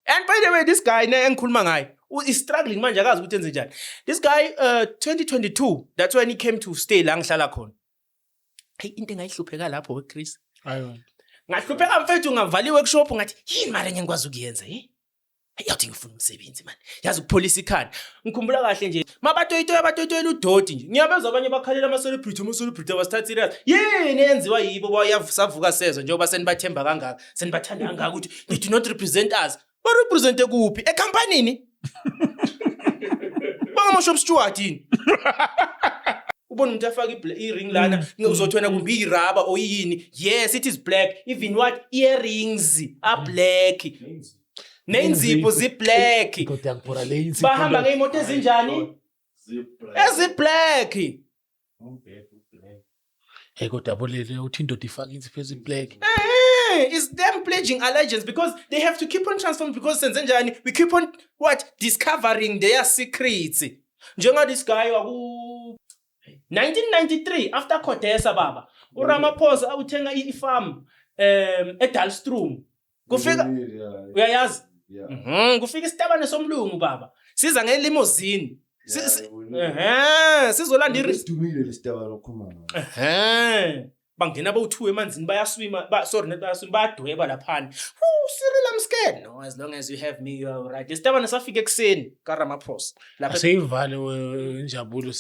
And by the way, this guy engikhuluma ngaye is struggling manje akazi ukuthi enze njani. This guy 2022, that's when he came to stay la ngihlala khona. Hey, into engayihlupheka lapho we Chris. Ayona. Ngahlupheka mfethu ngavaliwe workshop ngathi yini mara ngiyakwazi ukuyenza yathi ngifuna umsebenzi man. Yazi ukupolisa ikhanda. Ngikhumbula kahle nje. Mabatoyitoyela udoti nje. Ngiyabezwa abanye bakhalela ama celebrity abasithatha serious. Yini yenziwa yibo bayavusavuka sezwe njengoba senibathemba kangaka. Senibathanda kangaka ukuthi they do not represent us. Ba represent kuphi? Ecompany Banga shop steward yini? Ubona umuntu afaka i-ring lana uzothwena kumbe iraba or yini. Yes, it is black. Even what earrings are black. Nenzipho zi-black. Bahamba ngeimoto ezinjani? Ezi-black. Hey, kodwa bolele uthi indoda ifaka insipho ezi-black. It's them pledging allegiance because they have to keep on transforming because senze njani we keep on discovering their secrets. Njenga this guy waku 1993 after Kodesa baba uRamaphosa uthenga ifarm eDalstrom kufika uyayazi kufika isitabane somlungu baba siza ngelimousine sizolanda isidumile lesitabane okhuluma bangena bawu2 emanzini bayaswima bayaswima bayadweba lapha Cyril I'm scared no as long as you have me you are right isitabane safika ekseni kaRamaphosa lapha aseyivale injabulo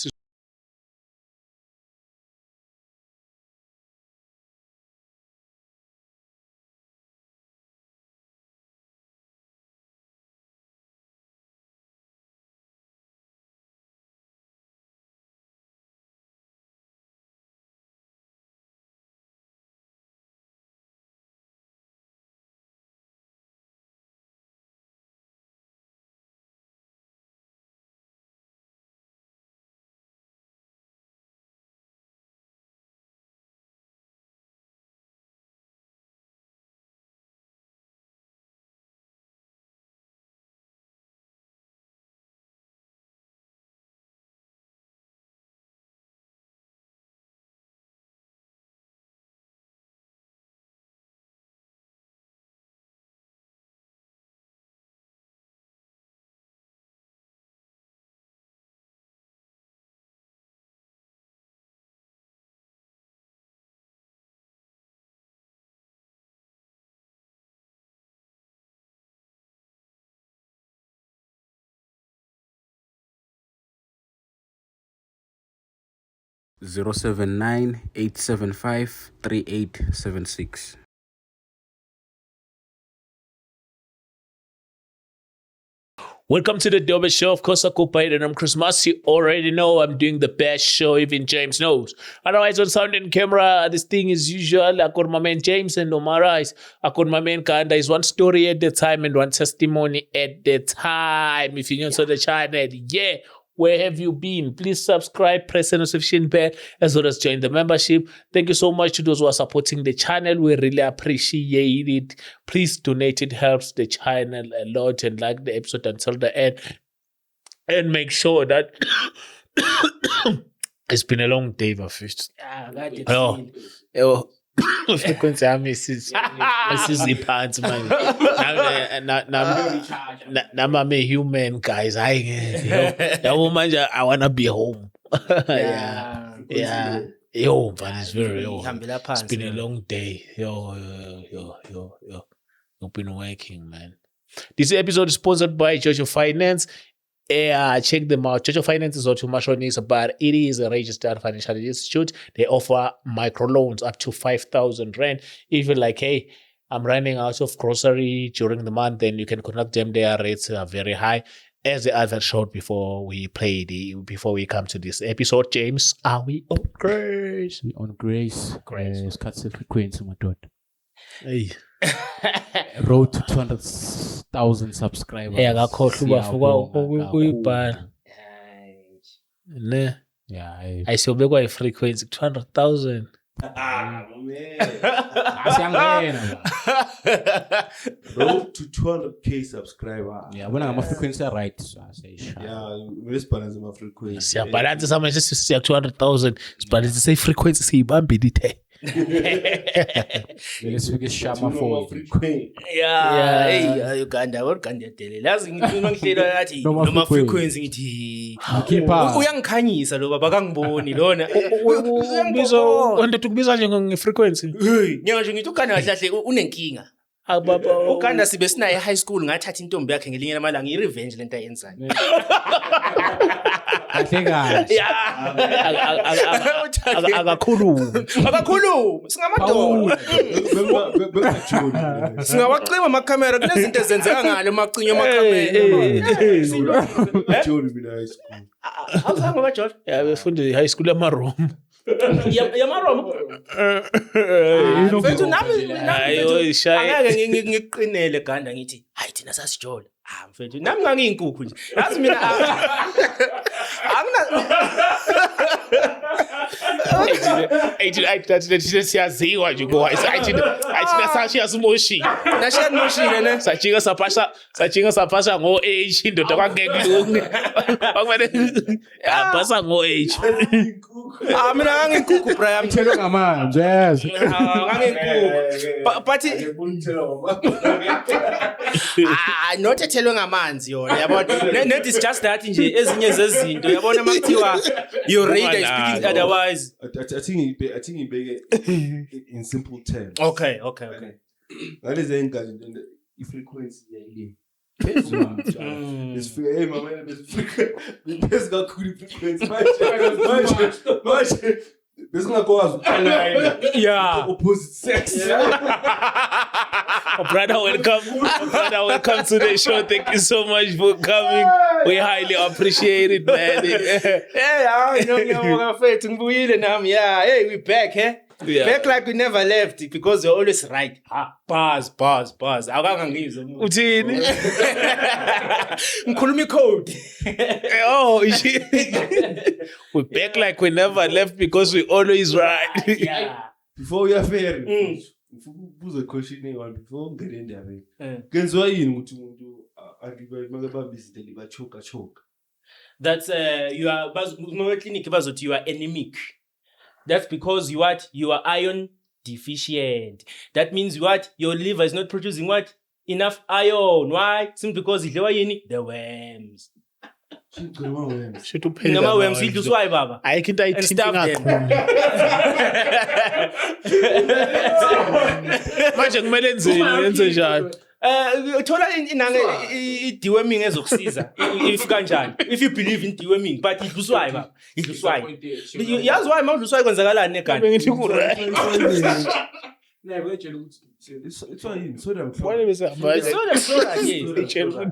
079-875-3876. Welcome to the Dobe Show. Of course, I occupied and I'm Chris Mas. You already know I'm doing the best show, even James knows. Otherwise, on sound and camera, this thing is usual. I got my man James and Omara. I got my man Kanda. Is one story at the time and one testimony at the time. If you're new to the channel, where have you been? Please subscribe, press the notification bell, as well as join the membership. Thank you so much to those who are supporting the channel. We really appreciate it. Please donate. It helps the channel a lot, and like the episode until the end. And make sure that it's been a long day, but first. Frequency isiziphansi manje nami a human guys yabo manje I wanna be home yo man it's very it's been a long day yo you've been working man. This episode is sponsored by Jojo Finance. Check them out. Jojo Finance is not too much on this, but it is a registered financial institute. They offer microloans up to 5,000 rand. If you're like, hey, I'm running out of grocery during the month, then you can contact them. Their rates are very high. As the other showed before we come to this episode, James, are we on grace? We on grace. Isikhathi frequency madoda. Hey. Road to 200,000 subscribers. Akakhohlwa bafuka ukuyibhala. Ne. Yeah, ayisiyobekwa i-frequency 200,000. Siyangena. Road to 200k subscriber. Yeah, bona ngama frequency right so asayisha. Yeah, ngesibhalansi ama frequency. Siyabalansa samanje siya 200,000. Sibhalansa say frequency siyibambile ithe. Vele sifike sishama for Yeah, hey, Uganda delele. Yazi ngithi uma ngihlela yathi Noma noma frequency. frequency ngithi Khipha. uyangikhanyisa lo baba kangiboni lona. Ubiza wanda tukubiza nje nge-frequency. Hey, ngisho ngithi uGanda kahle kahle unenkinga. Ababa. uGanda sibe sinaye high school ngathatha intombi yakhe ngelinye lamalanga i-revenge lento ayenzayo. Kahle kahle. Akakhulumi. Akakhulumi singamadoda. Singawacima amakhamera kunezinto ezenzeka ngale macinyo amakhamera. Joni mina high school. Awuzange bajola? Yeah, befunda high school yamaroma. Yamaromo. Mfethu nami Hayi shaya. angeke ngiqinele Ganda ngithi hayi thina sasijola. Mfethu nami ngangiyinkukhu nje. Yazi mina angina Ayithi siyaziwa nje ngoba ayithi sashiya simoshi. nashiya moshile ne. Sajinga sapasha ngo-H indoda kwangekulungu. Akumele yapasa ngo-H. Mina ngangiyinkukhu Brian. Thelwe ngamanzi yes. Ngangiyinkukhu. But not ethelwe ngamanzi yona yabona. Net is just that nje ezinye zezinto yabona makuthiwa your radar is speaking otherwise. I think ibeke in simple terms. Okay. Ngalezi ngane i-frequency yayile. Phezulu. Lesifika hey mama bese kakhulu i-frequency manje besingakwazi ukualign Yeah. opposite sex. Brother, welcome to the show. Thank you so much for coming. We highly appreciate it, man. Hey, ngiyabonga mfethu ngibuyile nami. Yeah, hey, we back, Yeah. Back like we never left because you're always right. Buzz. Akangangizwe. Uthini? Ngikhuluma code. Oh, we back like we never left because we always right. Yeah. Before we are fair. Ngifuna ukubuza question eyi-one before ungene endabeni. Kenziwa yini ukuthi umuntu makebamba izinto libachoka. That's you are clinic bazothi you are anemic. That's because you are iron deficient. That means your liver is not producing enough iron. Why? Simply because idlewa yini the worms. Should uphele Nama worms idluswa baba. Ayikho into And ayithinta stuff them. manje kumele yenze njani? Thola inange i-deworming ezokusiza if kanjani. If you believe in deworming but idluswa baba. Idluswa. Yazi why mawudluswa kwenzakalani negani? Bengithi ku-right. It's why yini soda Why mhlawumbe. Soda,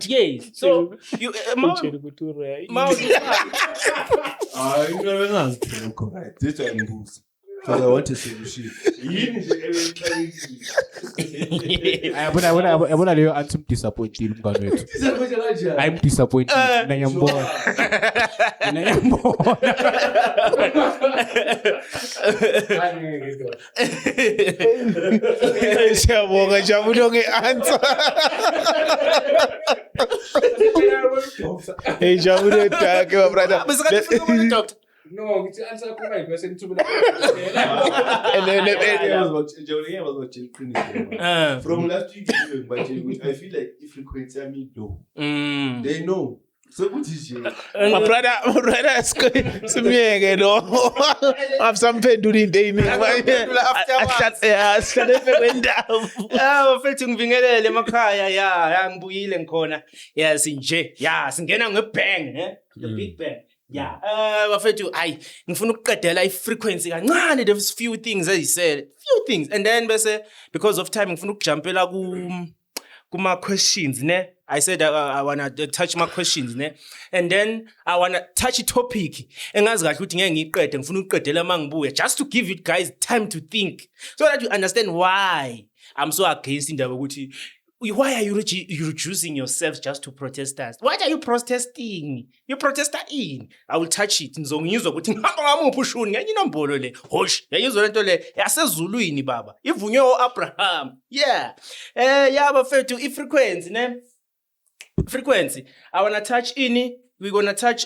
yes. So you Ngitshela ukuthi u-right. Hayi ngingabengazi phela lokho. This one ngibuza. Because I want a solution. Yini nje Yabona leyo answer disappointed umngane wethu. I'm disappointed. Nanyambona. Siyabonga Jabulo nge-answer. Hey Jabulo take my brother. doctor. No, ngithi answer yakho ayibese ngithubela. From last week, but I feel like if frequency I mean no. They know. So what is your My brother simiyeke lo. Asamphendula into eyiningi. Asihlale kwendawo. Mfethu ngivingelele emakhaya ya ngibuyile ngikhona. Yeah sinje. Yeah singena ngebang, the big bang. Yeah. Bafethu hayi ngifuna ukuqedela i-frequency kancane there's few things as he said. Few things and then bese because of time ngifuna ukujumpela kuma questions ne. I said I wanna touch my questions ne. And then I wanna touch a topic engazi kahle ukuthi ngeke ngiqede ngifuna ukuqedela mangibuye just to give you guys time to think so that you understand why I'm so against indaba ukuthi why are you reducing yourself just to protest us? What are you protesting? You protester in. I will touch it. Ngizongizwa ukuthi ngihamba ngamuphi ushuni ngenye inombolo le. Hosh, yayizwa lento le yasezulwini baba. Ivunywe uAbraham. Yeah. Yeah bafethu i-frequency ne. Frequency. I want to touch in. We're going to touch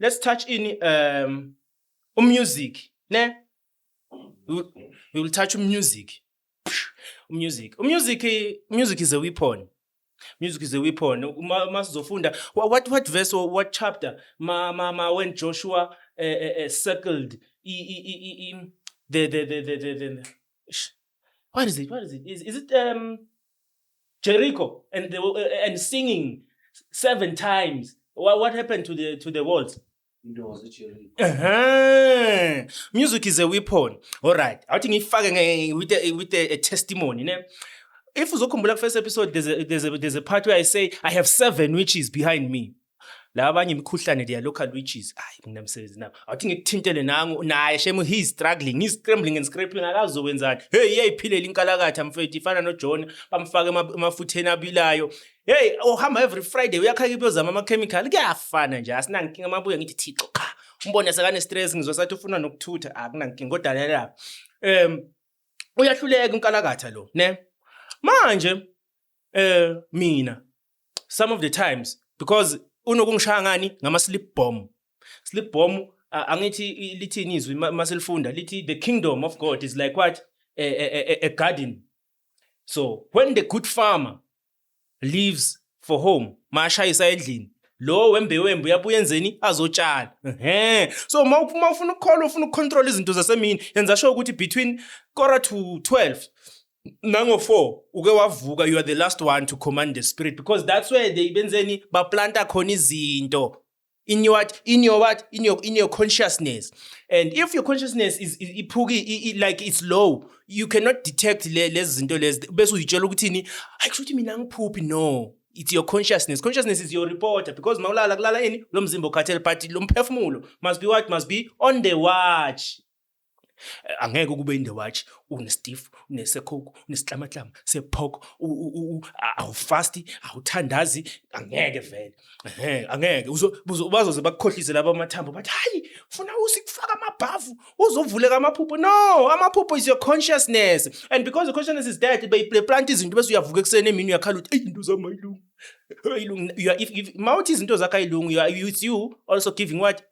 let's touch in music ne. We will touch music. Music is a weapon. Music is a weapon. Masizofunda what verse or what chapter when Joshua circled the what is it? Is it Jericho and singing 7 times? What happened to the walls? Music is a weapon. All right. I think if with a testimony, ne? If uzokhumbula first episode, there's a part where I say I have 7 witches behind me. La abanye imikhuhlane they are local witches. Nginamsebenzi now. I think ekuthintele nangu naye shemu he's struggling, he's scrambling and scraping akazowenzani. Hey iyayiphilela inkalakatha mfethu ifana no John bamfaka emafutheni abilayo. Hey ohamba every Friday uyakhaka ipozama ama chemical kuyafana nje asinankinga mabuya ngithi Thixo cha. Umbone sekane stress ngizosathi ufuna nokuthutha akunankinga kodwa la. Uyahluleka inkalakatha lo, ne? Manje mina some of the times because unokungishaya ngani ngama slip bomb angithi lithini izwi maselifunda lithi the kingdom of God is like what a garden. So when the good farmer leaves for home mashayisa endlini lo wembe uyabuya enzeni azotshala. So mawufuna ukukhola ufuna ukucontrol izinto zasemini yenza sure ukuthi between 11:45 nango 4 uke wavuka you are the last one to command the spirit because that's where they benzeni ba planta khona izinto in your consciousness. And if your consciousness is like it's low, you cannot detect lezi zinto lezi bese uyitshela ukuthini akushuthi mina ngiphuphi. No, it's your consciousness. Consciousness is your reporter because mawulala kulala ini lo mzimba ukhathele but lo mphefumulo must be on the watch. Angeke kube in the watch unestiff unesekhoko unesihlamhlama sephoko awufasti awuthandazi angeke vele angeke bazoze bakukhohlise laba amathambo bathi hayi ufuna usikufaka amabhavu uzovuleka amaphupho. No, amaphupho is your consciousness, and because the consciousness is dead they plant izinto bese uyavuka ekseni emini uyakhala uthi into zamayilungu you are if mawuthi izinto zakhe ayilungu it's you also giving what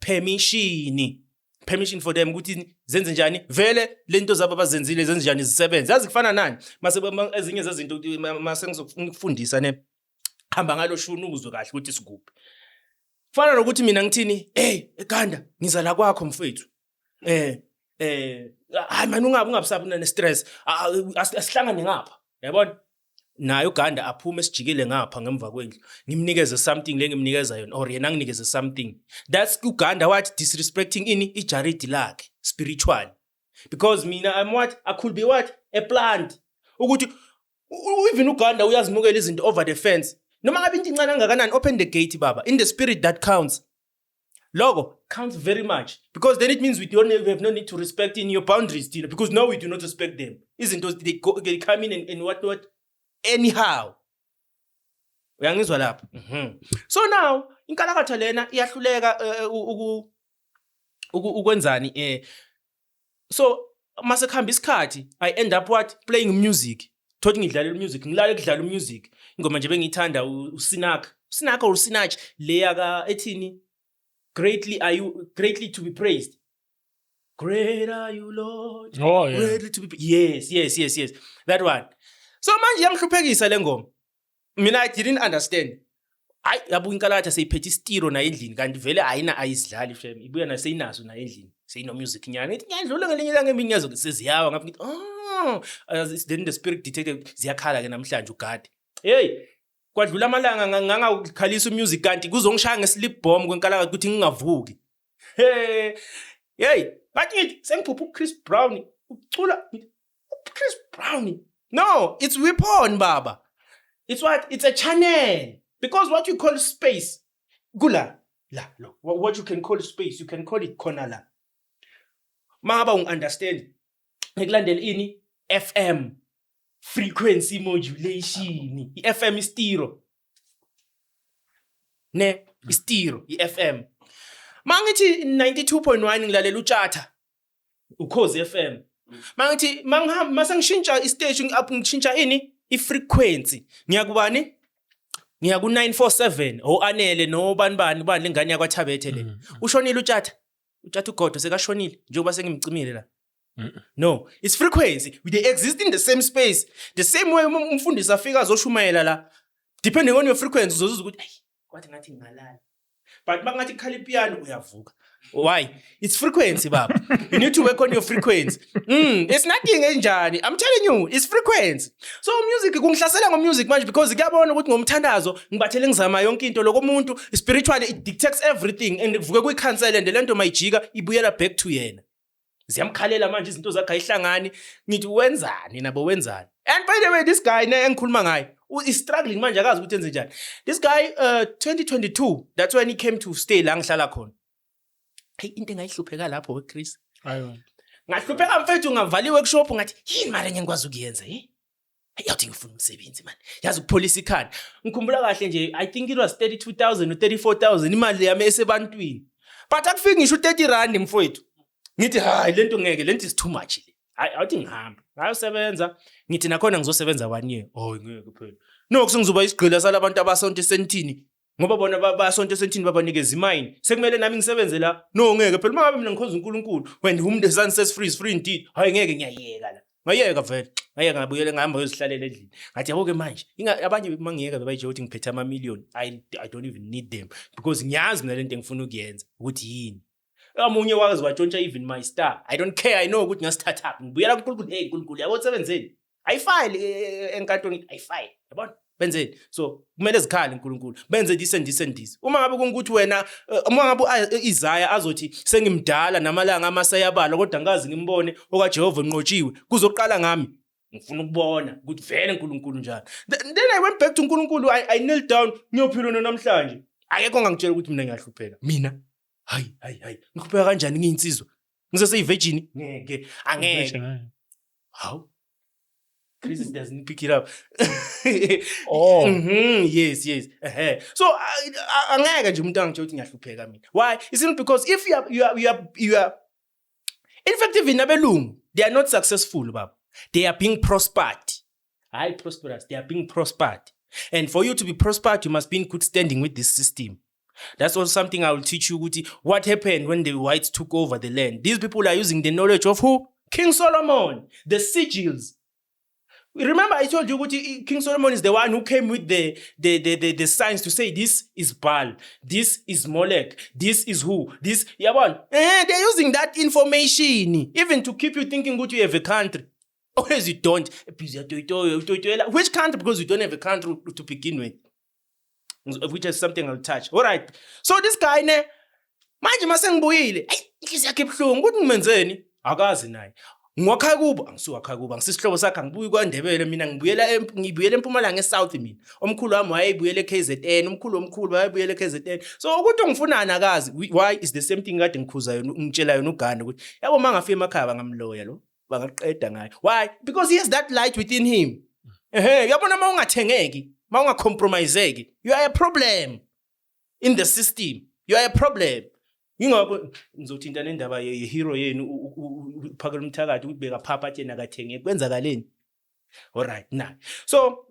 permission for them ukuthi zenze njani vele lento zabo abazenzile zenze njani zisebenze. Yazi kufana nani mase ezinye zezinto mase ngizokufundisa ne hamba ngalo shunu uzwe kahle ukuthi sikuphi. Kufana nokuthi mina ngithini eGanda ngiza la kwakho mfethu hayi man ungabisabi ne stress asihlangane ngapha yabona naye uGanda aphume sijikele ngapha ngemva kwendlu ngimnikeze something ngimnikeza yona or yena nginikeze something. That's uGanda what disrespecting ini ijaridi lakhe spiritual because mina I'm what I could be what a plant ukuthi even uGanda uyazimukela izinto over the fence noma ngabe into incane kangakanani open the gate baba in the spirit that counts. Logo counts very much because then it means we have no need to respect in your boundaries still because now we do not respect them. Isn't they come in and what anyhow uyangizwa lapha. So now inkalakatha lena iyahluleka ukwenzani so mase khamba isikhathi I end up what playing music thothi ngidlalela music ngilale kudlala music ingoma nje bengithanda usinaka or sinach leya ka ethini greatly to be praised. Great are you Lord. Oh yeah. Greatly to be yes that one. So manje yangihluphekisa le ngoma. Mina I didn't understand. Ay yabu inkalakatha seyiphethe istiro na endlini kanti vele ayizidlali fam. Ibuya na seyinazo na endlini. Seyino music nyana. Ithi ngiyadlula ngelinye ilanga eminyazo seziyawa ngathi then the spirit detective ziyakhala ke namhlanje uGadi. Hey kwadlula amalanga ngangakhalisa music kanti kuzongishaya ngeslip bomb kwenkalakatha ukuthi ngingavuki. Hey bathi sengiphupha uChris Brown ucula Chris Brown. No, it's weapon, baba. It's what? It's a channel. Because what you call space, gula, what you can call space, you can call it konala. Maba understand. Ngikulandela ini FM, frequency modulation. FM is stereo. Ne, is stereo, FM. Mangithi 92.1 ngilalela uChatha. Ukhozi FM. Mangithi mase ngishintsha istage ngishintsha ini ifrequency ngiyakubani ngiya ku 947 oanele no bani lengane yakwaThabethe le ushonile uChatha uGodo sekashonile njengoba sengimcimile la No, it's frequency. They exist in the same space. The same way umfundisi afika azoshumayela la. Depending on your frequency, uzozizwa ukuthi, "Hey, kwathi ngathi ngingalala." But mangathi khala ipiano uyavuka. Why? It's frequency, baba. You need to work on your frequency. It's nothing enjani. I'm telling you, it's frequency. So music kungihlasela ngomusic manje because kuyabona ukuthi ngomthandazo ngibathele ngizama yonke into lokho umuntu spiritually it dictates everything and kuvuke kuyicancel and lento mayijika ibuyela back to yena. Ziyamkhalela manje izinto zakhe ayihlangani ngithi wenzani nabo wenzani. And by the way this guy engikhuluma ngaye is struggling manje akazi ukuthi enze njani. This guy 2022 that's when he came to stay la ngihlala khona. Hey into engayihlupheka lapho weChris. Ayona. Ngahlupheka mfethu ngavala iworkshop ngathi yini manje ngikwazi ukuyenza yathi ngifuna umsebenzi man. Yazi ukupolice ikhanda. Ngikhumbula kahle nje I think it was 32,000 or 34,000 imali yami esebantwini. But akufiki ngisho 30 rand mfowethu. Ngithi hayi lento ngeke lento is too much le. Awuthi ngihamba. Ngayosebenza ngithi nakhona ngizosebenza 1 year. Oh ngeke phela. No kusengizoba isigqila salabantu abasonto esentini. Ngoba bona basonto esentini babanikeza imine. Sekumele nami ngisebenze la. No ngeke phela mangabe mina ngikhonza uNkulunkulu. When whom the sun sets free is free indeed. Hayi ngeke ngiyayeka la. Ngayeka vele. Ngayeka ngabuyele ngihamba uyozihlalela endlini. Ngathi yabo ke manje abanye mangiyeka bebayije ukuthi ngiphethe ama million. I don't even need them because ngiyazi mina lento engifuna ukuyenza ukuthi yini. Amunye wakazi watshontsha even my star. I don't care. I know ukuthi ngasithatha up. Ngibuyela kuNkulunkulu, hey uNkulunkulu yabo sebenzeni. Ayifile enkantolo ayifile. Yabona? Benzeni. So kumele zikhale uNkulunkulu. Benze this and this and this. Uma ngabe kungukuthi wena uma ngabe Isaiah azothi sengimdala namalanga amasayabala kodwa ngazi ngimbone okaJehova enqotshiwe kuzoqala ngami. Ngifuna ukubona ukuthi vele uNkulunkulu njani. Then I went back to uNkulunkulu. I knelt down ngiyophila namhlanje. Akekho ngangitshela ukuthi mina ngiyahlupheka. Mina hayi ngikhupheka kanjani ngiyinsizwa ngisese virgin ngeke angeke how Chris doesn't pick it up. Oh yes so angeke nje umuntu angitshela ukuthi ngiyahlupheka mina. Why? It's not because if you are in fact even abelungu they are not successful baba, they are being prospered. High prosperous, they are being prospered, and for you to be prospered you must be in good standing with this system. That's also something I will teach you. What happened when the whites took over the land? These people are using the knowledge of who? King Solomon, the sigils. Remember I told you King Solomon is the one who came with the signs to say this is Baal, this is Molech, this is who, this Yabon. They're using that information even to keep you thinking you have a country. Always you don't. Which country? Because you don't have a country to begin with. Which is something I'll touch. All right. So this guy manje masengibuyile. Inhliziyo yakhe ebhlungu ukuthi ngimenzeni? Akazi naye. Ngiwakhaya kubo, angisuwakhaya kubo. Ngisisihlobo sakhe angibuyi kwaNdebele mina ngibuyela eMpumalanga eSouth mina. Omkhulu wami wayebuyela eKZN, omkhulu wayebuyela eKZN. So ukuthi ungifunani akazi. Why is the same thing kade ngikhuza yona ngitshela yona uGanda ukuthi yabo mangafika emakhaya bangamloya lo. Bangaqeda ngayo. Why? Because he has that light within him. Yabona mawungathengeki. Compromise, you are a problem in the system. You are a problem. Ngingakho ngizothinta nendaba yehero yenu uphakela umthakathi ukubeka phapha athi nakathenge kwenzakaleni. All right now. So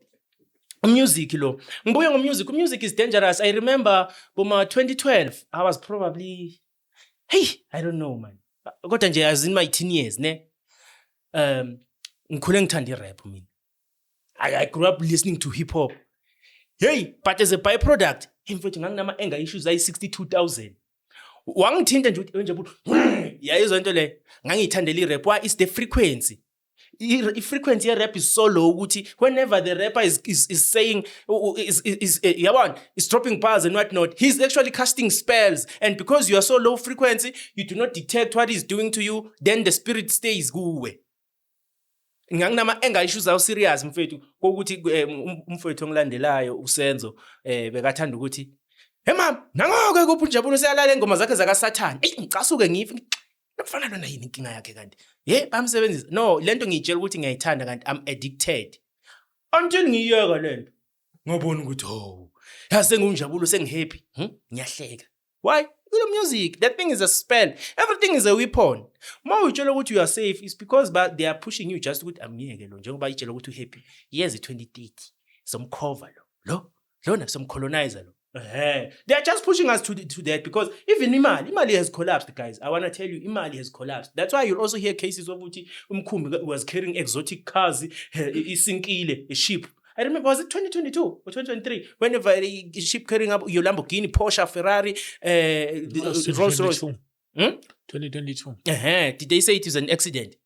music lo. Ngibuye ngomusic. Music is dangerous. I remember boma 2012 I was probably I don't know man. Kodwa nje as in my teen years ne. Ngikhule ngithanda irap mina. I grew up listening to hip hop. But as a byproduct, mfethu nganginama anger issues ayi 62,000. Wangithinta nje ukuthi yayizwa into le ngangithandela irap. Why is the frequency? I-frequency ye-rap is so low ukuthi whenever the rapper is saying is dropping bars and whatnot, he's actually casting spells, and because you are so low frequency you do not detect what he's doing to you, then the spirit stays kuwe. Nganginama anger issues awu serious mfethu kokuthi umfethu ongilandelayo uSenzo bekathanda ukuthi hey mama nangoke kuphi uNjabulo seyalala ingoma zakhe zakaSathane ngicasuke ngife nokufana lona yini inkinga yakhe kanti bamsebenzisa no lento ngiyitshela ukuthi ngiyayithanda kanti I'm addicted until ngiyeka lento ngabona ukuthi yase ngunjabulo sengihappy ngiyahleka. Why? Good music, that thing is a spell. Everything is a weapon. More utshela ukuthi you are safe is because they are pushing you just ukuthi amiyeke lo njengoba itshela ukuthi uhappy. Yes 2030 somcover lo lona somcolonizer lo They are just pushing us to that because even Imali has collapsed, guys. I want to tell you, Imali has collapsed. That's why you'll also hear cases of Umkhumbi was carrying exotic cars, isinkile, a ship. I remember, was it 2022 or 2023? Whenever a ship carrying up your Lamborghini, Porsche, Ferrari, Rolls Royce. 2022. Did they say it is an accident?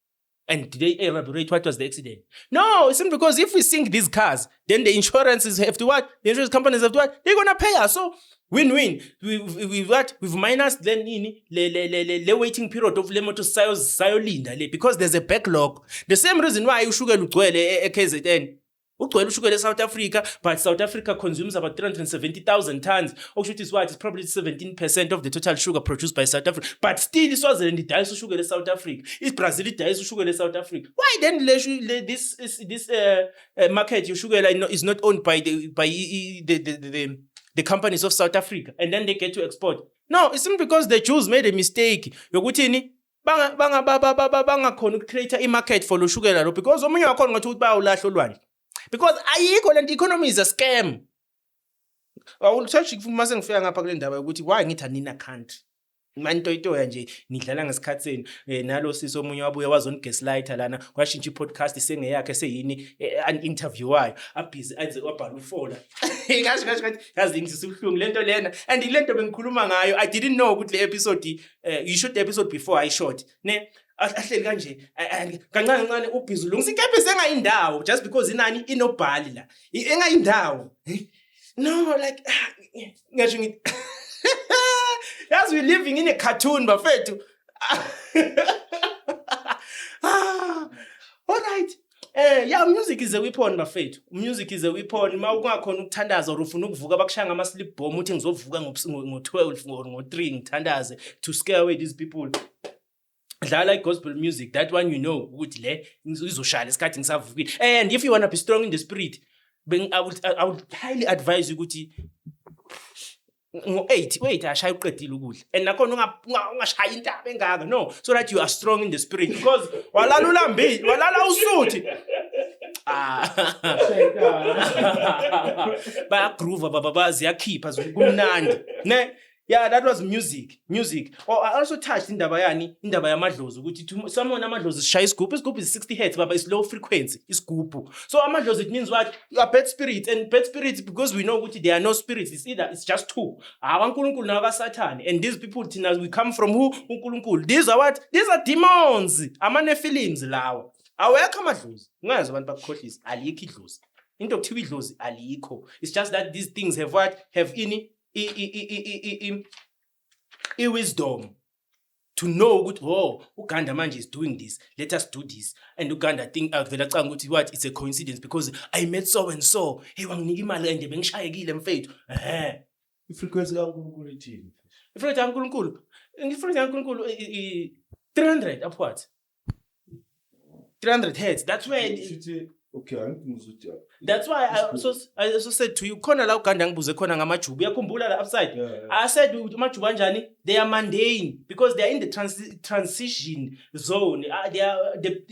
And did they elaborate what was the accident? No, it's simply because if we sink these cars, then the insurances have to what? The insurance companies have to what? They're gonna pay us. So win-win. We've minused then the waiting period of Lemoto Sayolinda because there's a backlog. The same reason why you sugar KZN. Ugcwele ushukela eSouth Africa, but South Africa consumes about 370,000 tons. Which is what is probably 17% of the total sugar produced by South Africa. But still, Swaziland dies sugar in South Africa. Is Brazil dies sugar in South Africa? Why then this market sugar is not owned by the companies of South Africa, and then they get to export? No, it's simply because the Jews made a mistake. Yokuthini banga create a market for lo sugar lo because omunye wakhona ngathi uthi bayawulahla olwandle. Because ayikho lento economy is a scam. Awusearch mase ngifika ngapha kule ndaba ukuthi why ngithi anina country. Manje itoya nje nidlala ngesikhatseni nalo siso omunye wabuye wazona gaslighter lana kwashintsha podcast sengeyakhe seyini an interview wayo abhizi aze wabhala ufola. Kahle yazi ngizisubhlungu lento lena and lento bengikhuluma ngayo I didn't know ukuthi le episode you shoot the episode before I shot ne ahleli kanje kancane ubhizi lungisa ikephe sengayindawo just because inani inobhali la engayindawo no like ngisho ngithi as we living in a cartoon bafethu. All right. Yeah, music is a weapon bafethu. Music is a weapon. Ma ungakhona ukuthandaza or ufuna ukuvuka bakushanga ama sleep bomb uthi ngizovuka ngo12 or ngo3 ngithandaze to scare away these people. Dlala gospel music, that one you know ukuthi le izoshala isikhathi ngisavukile. And if you want to be strong in the spirit, I would highly advise you ukuthi ngo8 wait ashaya uqedile ukudla and nakhona ungashaya intaba engaka no so that you are strong in the spirit because walala ulambile walala usuthi ba groove baba ziyakhipha zokumnandi ne. Yeah, that was music. Oh, I also touched indaba yamadlozi ukuthi someone amadlozi shaya isigubhu is 60 hertz baba is low frequency isigubhu. So amadlozi it means what? You are bad spirits and bad spirits because we know ukuthi there are no spirits, it's just two. uNkulunkulu naka Satan and these people we come from who? uNkulunkulu. These are what? These are demons. Ama-Nephilims lawa. Awekho amadlozi. Ungazi abantu bakukhohlisa alikho idlozi. Into okuthiwa idlozi alikho. It's just that these things have what? Have wisdom to know ukuthi Uganda manje is doing this, let us do this. And Uganda think vela canga ukuthi what it's a coincidence because I met so and so hey wanginika imali and bengishayekile mfethu ifrequency kaNkulunkulu ithini ifrequency kaNkulunkulu 300 upwards 300 hertz. That's where okay, that's why I also said to you, khona la Uganda ngibuze khona ngamajubu. Uyakhumbula la upside? Yeah. I said amajubu kanjani? They are mundane because they are in the transition zone. They are the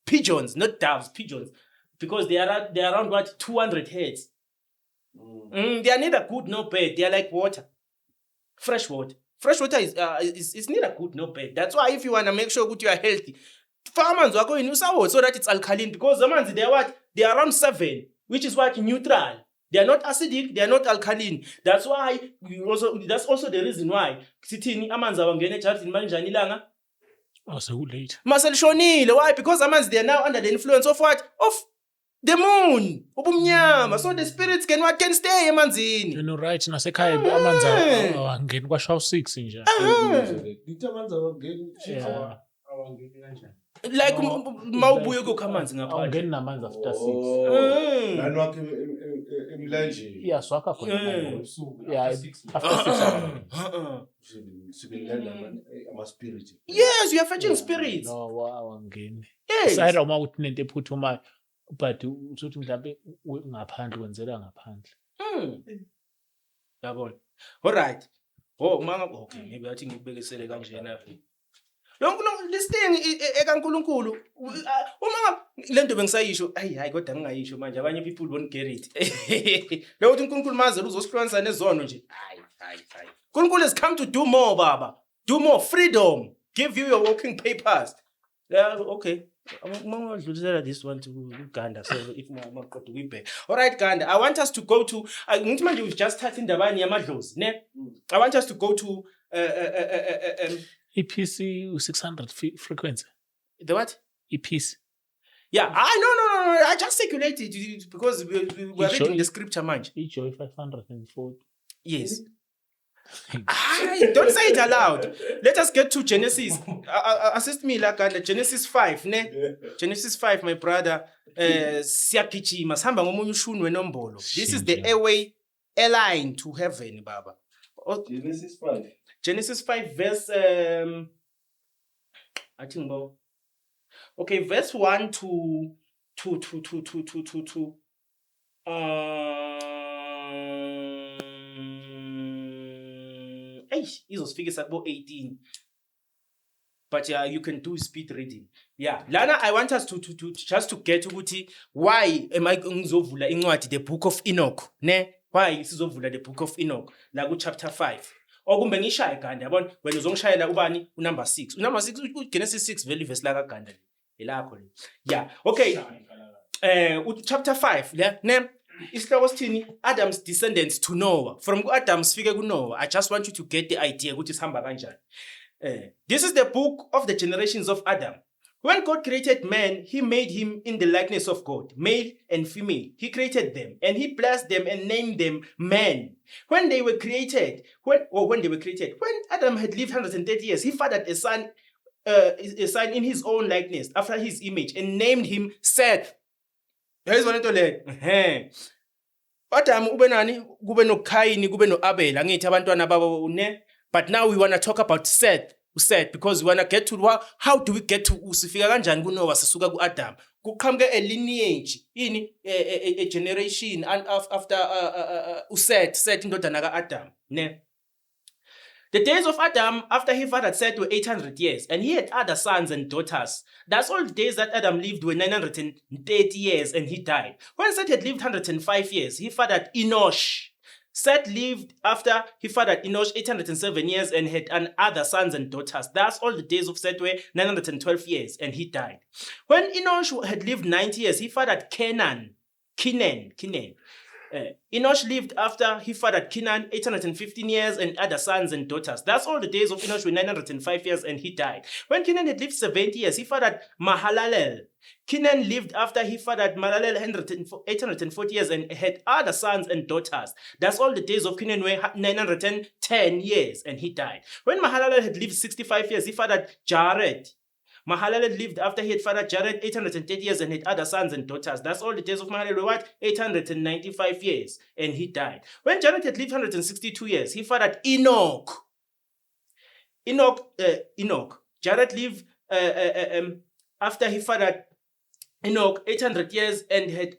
pigeons, not doves, pigeons. Because they are around what 200 hertz. They are neither good nor bad. They are like water. Fresh water. Fresh water is neither good nor bad. That's why if you want to make sure that you are healthy, farmers are going so that it's alkaline because the manzi they are what? They are around 7, which is what neutral. They are not acidic, they are not alkaline. That's why that's also the reason why sithini amanzi awangena ejarden manjani ilanga. So late. Maselishonile. Why? Because amanzi they are now under the influence of what? Of the moon. Ubumnyama. So the spirits can stay emanzini. You know right nasekhaya amanzi awangeni kwashaw 6 nje. Lithi amanzi awangeni awangeni kanjani? Like mawubuye kokho amanzi ngaphandle. Awangeni namanzi after 6. Nani wakhe emlanjeni. Yeah, so akha khona. Yeah, after 6. Ama spirit. Yes, you are fetching spirits. No, awangeni. Yes. Sayira uma uthi nento ephuthumayo but uthi mhlambe ngaphandle wenzela ngaphandle. Yabona. All right. Okay, maybe athi ngibekisele kanjena. listing ekaNkulunkulu uma lento bengisayisho hayi kodwa ngingayisho manje abanye people won't get it lo uthi uNkulunkulu mazela uzosihlukanisa nezono nje hayi uNkulunkulu has come to do more baba do more freedom give you your working papers yeah okay Mangidlulisela this one to Uganda so if maqodo kuyibheka all right Ganda I want us to go to ngithi manje we've just started indabani yamadlozi ne I want us to go to EPC 600 frequency. the what EPC. yeah no I just circulated it because we were You sure? reading the scripture manje Ejoy 540. yes don't say it aloud let us get to Genesis assist me la Ganda Genesis 5 ne Genesis 5 my brother siyagijima sihamba ngomunye ushuni wenombolo this is the airline to heaven baba Genesis 5 verse I think about okay verse 1 to izosifikisa kubo 18 but yeah you can do speed reading yeah lana I want us to just to get ukuthi why am I ngizovula incwadi the book of Enoch ne why sizovula the book of Enoch la ku chapter 5 okumbe ngishaye Ganda yabona wena uzongishayela ubani unumber 6 unumber 6 Genesis 6 vele verse la kaGanda elakho le yeah okay chapter 5 yeah ne isihloko sithini Adam's descendants to Noah from Adam sifike ku Noah I just want you to get the idea ukuthi sihamba kanjani this is the book of the generations of Adam. When God created man, he made him in the likeness of God, male and female. He created them and he blessed them and named them man. When they were created, when Adam had lived 130 years, he fathered a son in his own likeness, after his image, and named him Seth. Here's one into le. Adam ube nani? Kube no Kaini, kube no Abel. Angithi abantwana babo ne? But now we want to talk about Seth because we want to get to how do we get to usifika kanjani kuNoah sisuka kuAdam kuqhamuke a lineage a generation and after Seth indodana kaAdam ne. The days of Adam after he fathered Seth were 800 years and he had other sons and daughters. That's all the days that Adam lived were 930 years and he died. When Seth had lived 105 years, he fathered Enosh. Seth lived after he fathered Enosh 807 years and had other sons and daughters. Thus all the days of Seth were 912 years and he died. When Enosh had lived 90 years, he fathered Kenan. Enosh lived after he fathered Kenan 815 years and other sons and daughters. Thus all the days of Enosh were 905 years and he died. When Kenan had lived 70 years, he fathered Mahalalel. Kenan lived after he fathered Mahalalel 840 years and had other sons and daughters. Thus all the days of Kenan were 910 years and he died. When Mahalalel had lived 65 years, he fathered Jared. Mahalalel lived after he had fathered Jared 830 years and had other sons and daughters. That's all the days of Mahalalel were what? 895 years and he died. When Jared had lived 162 years, he fathered Enoch. Jared lived after he fathered Enoch 800 years and had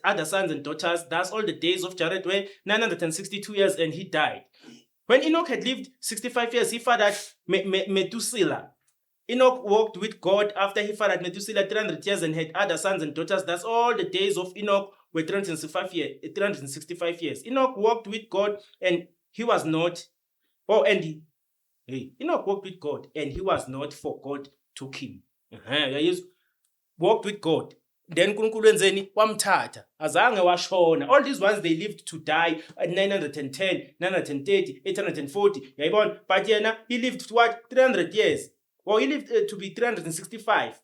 other sons and daughters. Thus all the days of Jared were 962 years and he died. When Enoch had lived 65 years, he fathered Methuselah. Enoch walked with God after he fathered Methuselah 300 years and had other sons and daughters. Thus all the days of Enoch were 365 years. Enoch walked with God and he was not. Enoch walked with God and he was not, for God took him. Walked with God. Then uNkulunkulu wenzeni wamthatha azange washona. All these ones they lived to die at 910, 930, 840. Yayibona? But yena he lived to what? 300 years. Well, he lived to be 365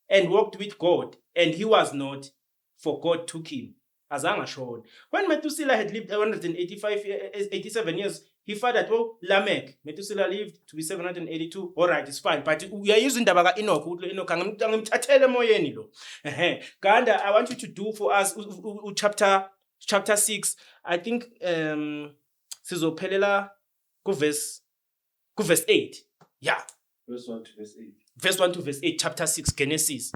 and walked with God and he was not, for God took him. Azange washona. When Methuselah had lived 87 years, he fathered Lamech. Methuselah lived to be 782. All right, it's fine. But we are using the Enoch. Angimthathele emoyeni lo. Ganda, I want you to do for us chapter 6. I think sizophelela kuverse 8. Yeah. Verse 1 to verse 8. Verse 1 to verse 8, chapter 6, Genesis.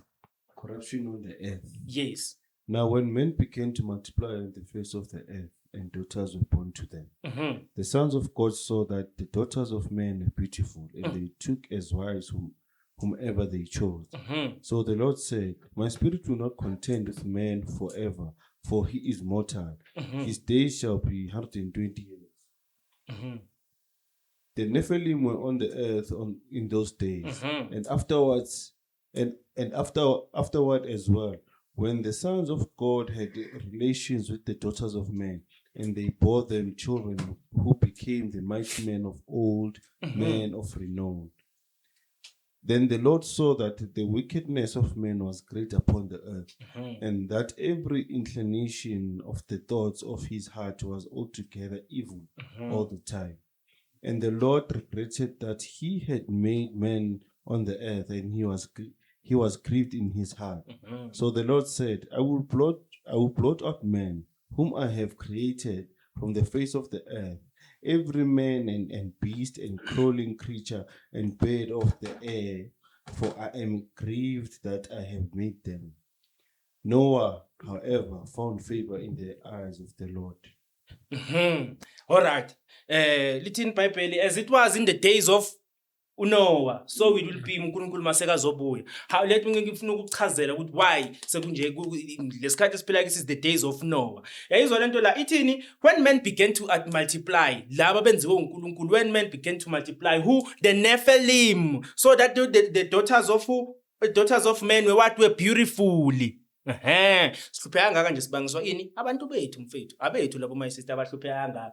Corruption on the earth. Yes. Now when men began to multiply on the face of the earth, and daughters were born to them, the sons of God saw that the daughters of men were beautiful, and they took as wives whomever they chose. Mhm. So the Lord said, my spirit will not contend with man forever, for he is mortal. His days shall be 120 years. The Nephilim were on the earth in those days, and afterwards, and afterward as well, when the sons of God had relations with the daughters of men, and they bore them children who became the mighty men of old, men of renown. Then the Lord saw that the wickedness of men was great upon the earth, and that every inclination of the thoughts of his heart was altogether evil all the time. And the Lord regretted that he had made man on the earth, and he was grieved in his heart. So the Lord said, I will blot out man, whom I have created from the face of the earth, every man and beast and crawling creature and bird of the air, for I am grieved that I have made them. Noah, however, found favor in the eyes of the Lord. All right. Lithini iBhayibheli, as it was in the days of uNoah, so it will be uNkulunkulu masekazobuya. How let me ngifuna ukuchazela ukuthi why sekunje lesikhathi esiphila this is the days of Noah. Yayizwa lento la ithini, when men began to multiply, laba benziwe uNkulunkulu, when men began to multiply, who? The Nephilim. So that the daughters of who? The daughters of men were beautiful. Sihlupheka kangaka nje sibangiswa ini abantu bethu mfethu abethu labo my sister abahlupheka kangaka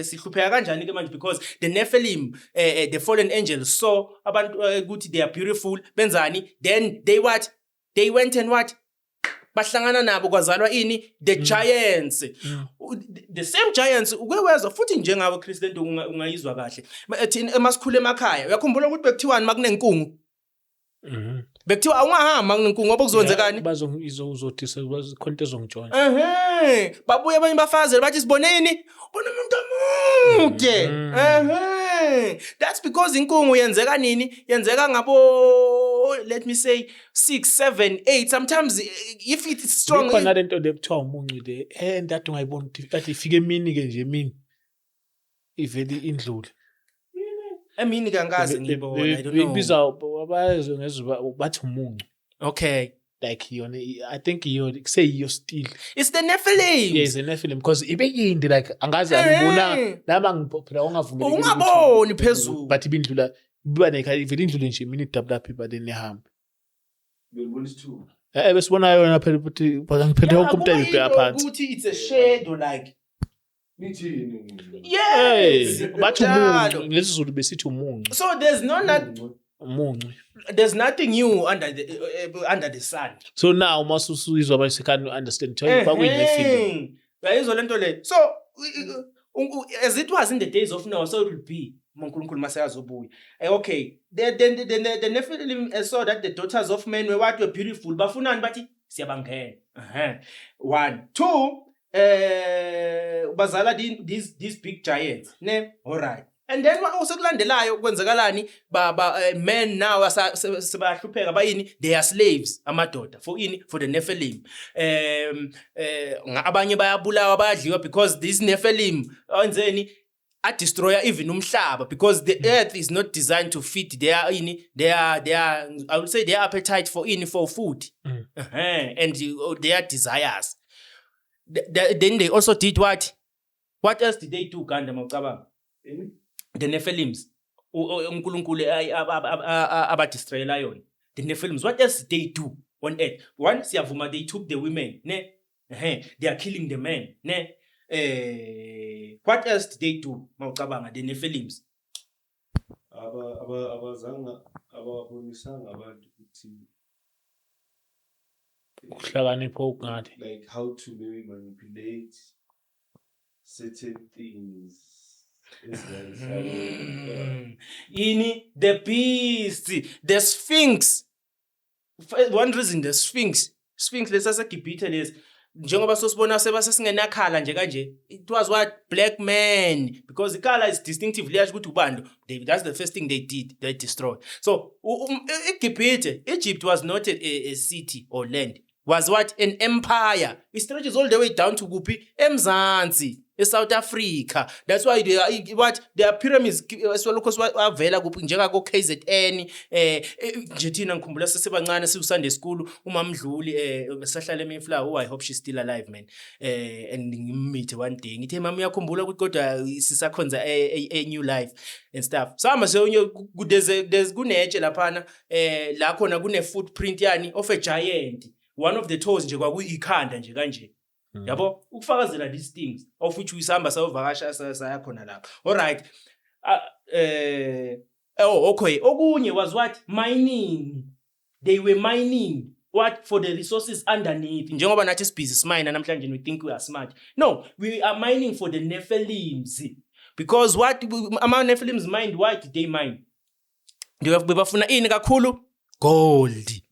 sihlupheka kanjani ke manje because the Nephilim the fallen angels saw abantu ukuthi they are beautiful benzani then they went and what bahlangana nabo kwazalwa ini the giants the same giants ukwezwa futhi njengabo Christian ungayizwa kahle thina emasikhule emakhaya uyakhumbula ukuthi bekuthiwani makunenkungu bekuthiwa awungahamba nginkungu ngoba kuzonzekani bazoizozotisa khonto ezongjoina babuye abanye bafazela bathi siboneni bona umuntu omude that's because inkungu yenzeka nini yenzeka ngabo let me say 6 7 8 sometimes if it is strong khona lento lekuthiwa umuncu le ndathi ungayibona ukuthi ifike emini ke nje emini iveli indlule emini kangazi ngibona I don't know ibiza abazo ngezwe bathi umuncu okay like yona I think you're still it's the Nephilim yes the Nephilim because ibeyindi like angazi angibona lama ngiphila ungavumeli ungaboni phezulu but ibindlula biba nekha ivela indlule nje imini double up but then ihamba Belibona isithuba. besibona yona phela ukuthi bangiphethe wonke umuntu ayibheka phansi ukuthi it's a shadow like Nithini? yes bathi umuncu ngesizulu besithi umuncu so there's umuncu there's nothing new under the sun so now masusuyizwa ba can understand kwakuyine film yayizwa lento le so as it was in the days of Noah so it will be uNkulunkulu masekazobuya okay the Nephilim saw that the daughters of men were beautiful bafunani bathi siyabangena 1 2 bazala these big giants ne all right and then osekulandelayo kwenzakalani men now sebahlupheka bayini they are slaves amadoda for the Nephilim abanye bayabulawa bayadliwa because this Nephilim enzeni a destroyer even umhlaba because the earth is not designed to feed their I would say their appetite for food and their desires. Then they also did what else did they do Ganda mawucabanga the Nephilims uNkulunkulu abadestroyela yona the Nephilims what else did they do on earth one siyavuma they took the women ne they are killing the men ne what else did they do mawucabanga the Nephilims abazanga ababonisanga abantu ukuthi ukuhlakanipha okungathi like how to maybe manipulate certain things ini the beast the Sphinx one reason the Sphinx lesasegibhithe lesi njengoba sosibona sebasesingenakhala nje kanje it was what black man because the color is distinctive liyasho ukuthi ubando that's the first thing they destroyed so egibhithe Egypt was not a city or land was what? An empire. It stretches all the way down to Gupi, Mzansi, South Africa. That's why they are what their pyramids as well because wavela kuphi njengako KZN nje thina ngikhumbula sesebancane siuSunday school umamdluli sahlala eMayflower. I hope she's still alive man. And ngimmeet one day ngithe mama uyakhumbula ukuthi kodwa sisakhonza a new life and stuff. So ama there's kunetshe laphana la khona kune footprint yani of a giant. One of the toes nje kwakuyikhanda nje kanje. Yabo ukufakazela these things of which usihamba sayovakasha saya khona lapha. All right. Okay. Okunye was what? Mining. They were mining what for the resources underneath. Njengoba nathi sibhizi simine namhlanje we think we are smart. No, we are mining for the Nephilims. Because what ama Nephilims mined, why did they mine? Bebafuna ini kakhulu? Gold.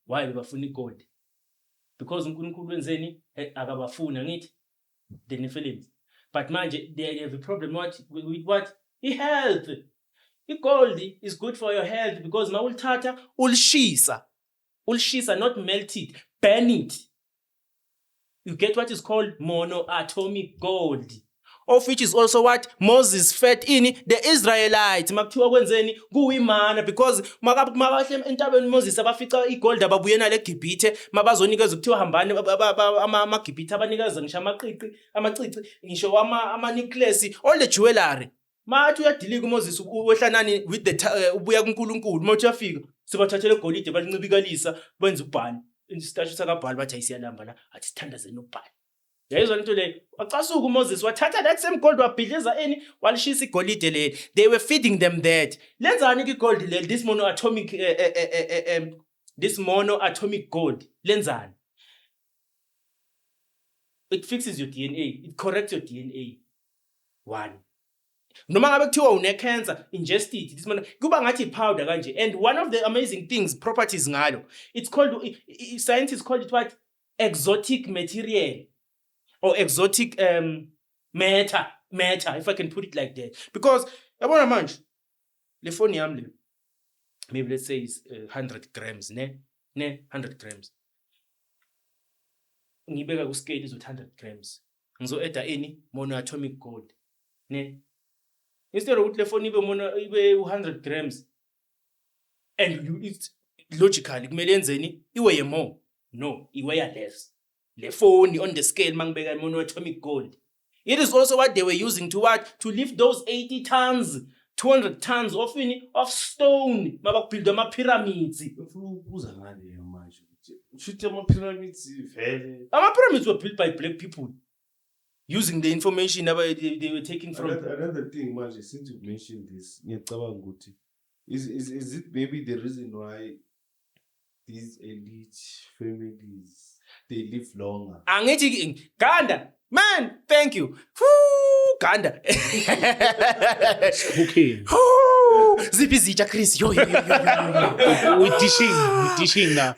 Why bebafuna gold? Because uNkulunkulu wenzeni akabafuna ngithi the Nephilims. But manje they have a problem with what? Health. Gold is good for your health because mawulithatha ulishisa. Ulishisa, not melt it, burn it. You get what is called monoatomic gold. Of which is also what Moses fed in the Israelites. Makuthiwa kwenzeni kuyimana because makahle entabeni Moses abafica igold ababuyena leGibhithe mabazonikeza ukuthiwa hambani amaGibhithe abanikeza ngisho amacici ngisho ama necklace all the jewelry. Mathi uyadilika uMoses wehlanani with the ubuya kuNkulunkulu mathi uyafika sibathathele igolide balincibikalisa benza ubhali isitashi sakaBhali bathi ayisiyalamba la athi sithandazeni ubhali. Yayizwa into le wacasuka uMoses wathatha that same gold wabhidliza walishisa igolide leli. They were feeding them that. Lenzani igold leli this monoatomic gold lenzani? It fixes your DNA, it corrects your DNA. One. Noma ngabe kuthiwa une cancer ingest it this man kuba ngathi powder kanje. And one of the amazing things properties ngalo, it's called scientists call it what? Exotic material. Or exotic matter, if I can put it like that. Because yabona manje le phone yami le maybe let's say is 100 grams ne 100 grams. Ngibeka ku scale is 100 grams. Ngizo add monoatomic gold ne. Instead of le phone ibe 100 grams and it's logically kumele yenzeni iweigh more. No, iweigh less. Le phone on the scale mangibeka monoatomic gold. It is also what they were using to lift those 80 tons, 200 tons of stone mabakubuild ama pyramids. Ufuza ngale manje. Shoot ama pyramids vele. Ama pyramids were built by black people using the information they were taking from. Another thing manje, since you mentioned this, ngiyacabanga ukuthi is it maybe the reason why these elite families they live longer? Angithi Ganda, man, thank you. Woo, Ganda. Okay. Zipi zitsha Chris. Yo. We dishing now.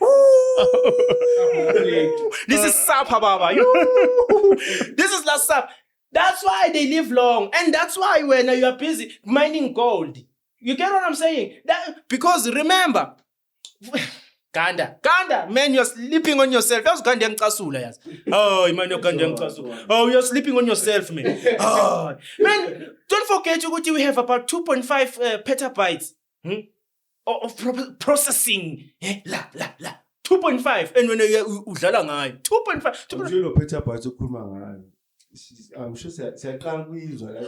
This is Sapa Baba. This is last Sap. That's why they live long, and that's why when you are busy mining gold, you get what I'm saying? Because remember. Ganda, man, you're sleeping on yourself. That's Ganda ngicasula yazi. Oh, man, you're Ganda ngicasula. Oh, you're sleeping on yourself, man. Oh, man, don't forget ukuthi we have about 2.5 petabytes of processing. La. 2.5 and when udlala ngayo 2.5 Njalo petabytes okhuluma ngayo. I'm sure siyaqala kuyizwa la.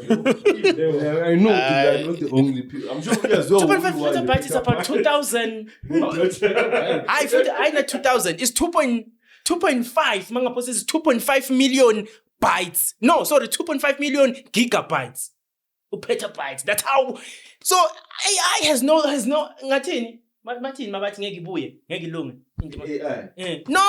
I know they are not the only people. I'm sure there's 2.5 petabytes is about 2000. I know 2000 is 2.5 manga process is 2.5 million bytes. No, sorry, 2.5 million gigabytes. Petabytes. That's how. So AI has no ngathini? Mathini mabathi ngeke ibuye, ngeke ilunge. AI. No,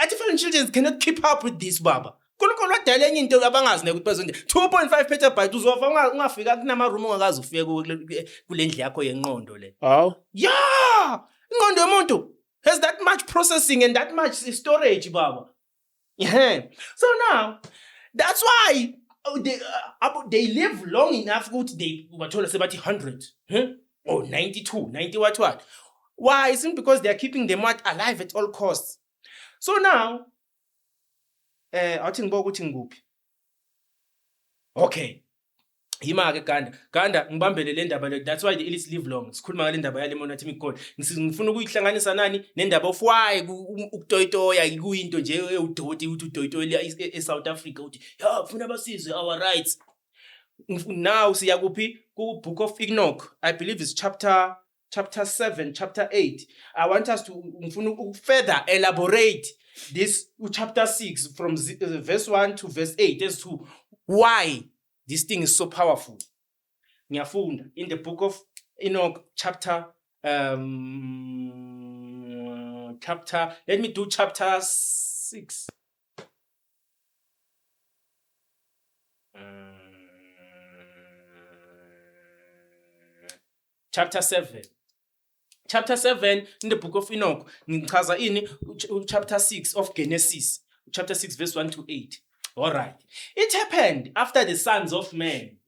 artificial intelligence cannot keep up with this baba. Kunkulu wadala enye into abangazi ukuthi bazonde 2.5 petabytes uzova ungafika kunama room ongakazi ufike kule ndle yakho yenqondo le. Oh. Yeah! Inqondo yomuntu has that much processing and that much storage baba. Yeah. So now that's why they live long enough ukuthi they bathola sebathi 100, or 92, 90 what. Why? Isn't because they are keeping them alive at all costs. So now, awuthi ngibuka ukuthi ngikuphi. Okay. Yima-ke Ganda ngibambele le ndaba le. That's why the Elite live long. Sikhuluma ngale ndaba yale monatomic code. Ngifuna ukuyihlanganisa nani nendaba of why ukutoyitoya kuyinto nje udoti uthi utoyitoya eSouth Africa uthi ya kufuna abasizwe our rights. Now siya kuphi ku Book of Enoch. I believe it's chapter 7, chapter 8. I want us to ngifuna further elaborate this chapter 6 from verse 1 to verse 8 as to why this thing is so powerful. Ngiyafunda in the Book of Enoch chapter let me do chapter 6. Chapter 7. Chapter 7 in the Book of Enoch. Ngichaza ini chapter 6 of Genesis. Chapter 6 verse 1 to 8. All right. It happened after the sons of men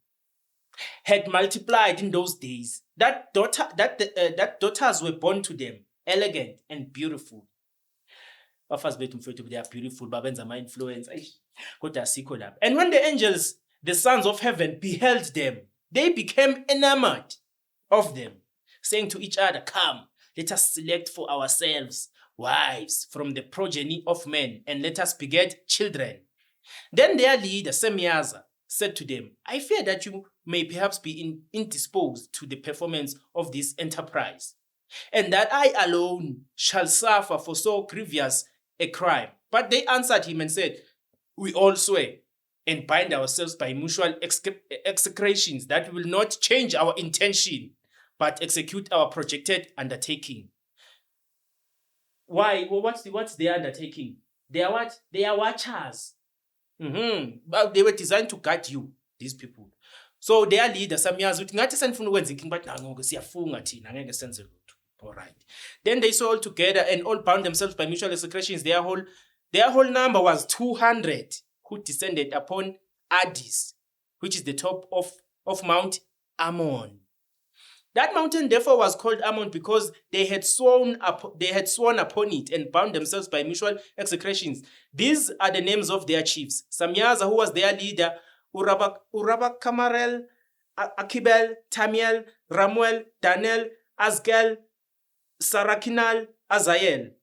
had multiplied in those days that daughters were born to them, elegant and beautiful. Bafaz bethu mfowethu they are beautiful babenza ama influence. Kodwa asikho lapha. And when the angels, the sons of heaven, beheld them, they became enamored of them, saying to each other, "Come, let us select for ourselves wives from the progeny of men, and let us beget children." Then their leader, Semyaza, said to them, "I fear that you may perhaps be indisposed to the performance of this enterprise, and that I alone shall suffer for so grievous a crime." But they answered him and said, "We all swear and bind ourselves by mutual execrations that we will not change our intention, but execute our projected undertaking." Why? Well, what's their undertaking? They are what? They are watchers. But they were designed to guide you, these people. So their leader, Semyaza, uthi ngathi senifuna ukwenza inkingi but nangoku siyafunga thina ngeke senze lutho. All right. Then they saw all together and all bound themselves by mutual execrations. Their whole number was 200 who descended upon Addis, which is the top of Mount Ammon. That mountain therefore was called Ammon because they had sworn upon it and bound themselves by mutual execrations. These are the names of their chiefs: Semyaza, who was their leader, Urabakamarel, Akibel, Tamiel, Ramuel, Danel, Azgel, Sarakinal, Azael.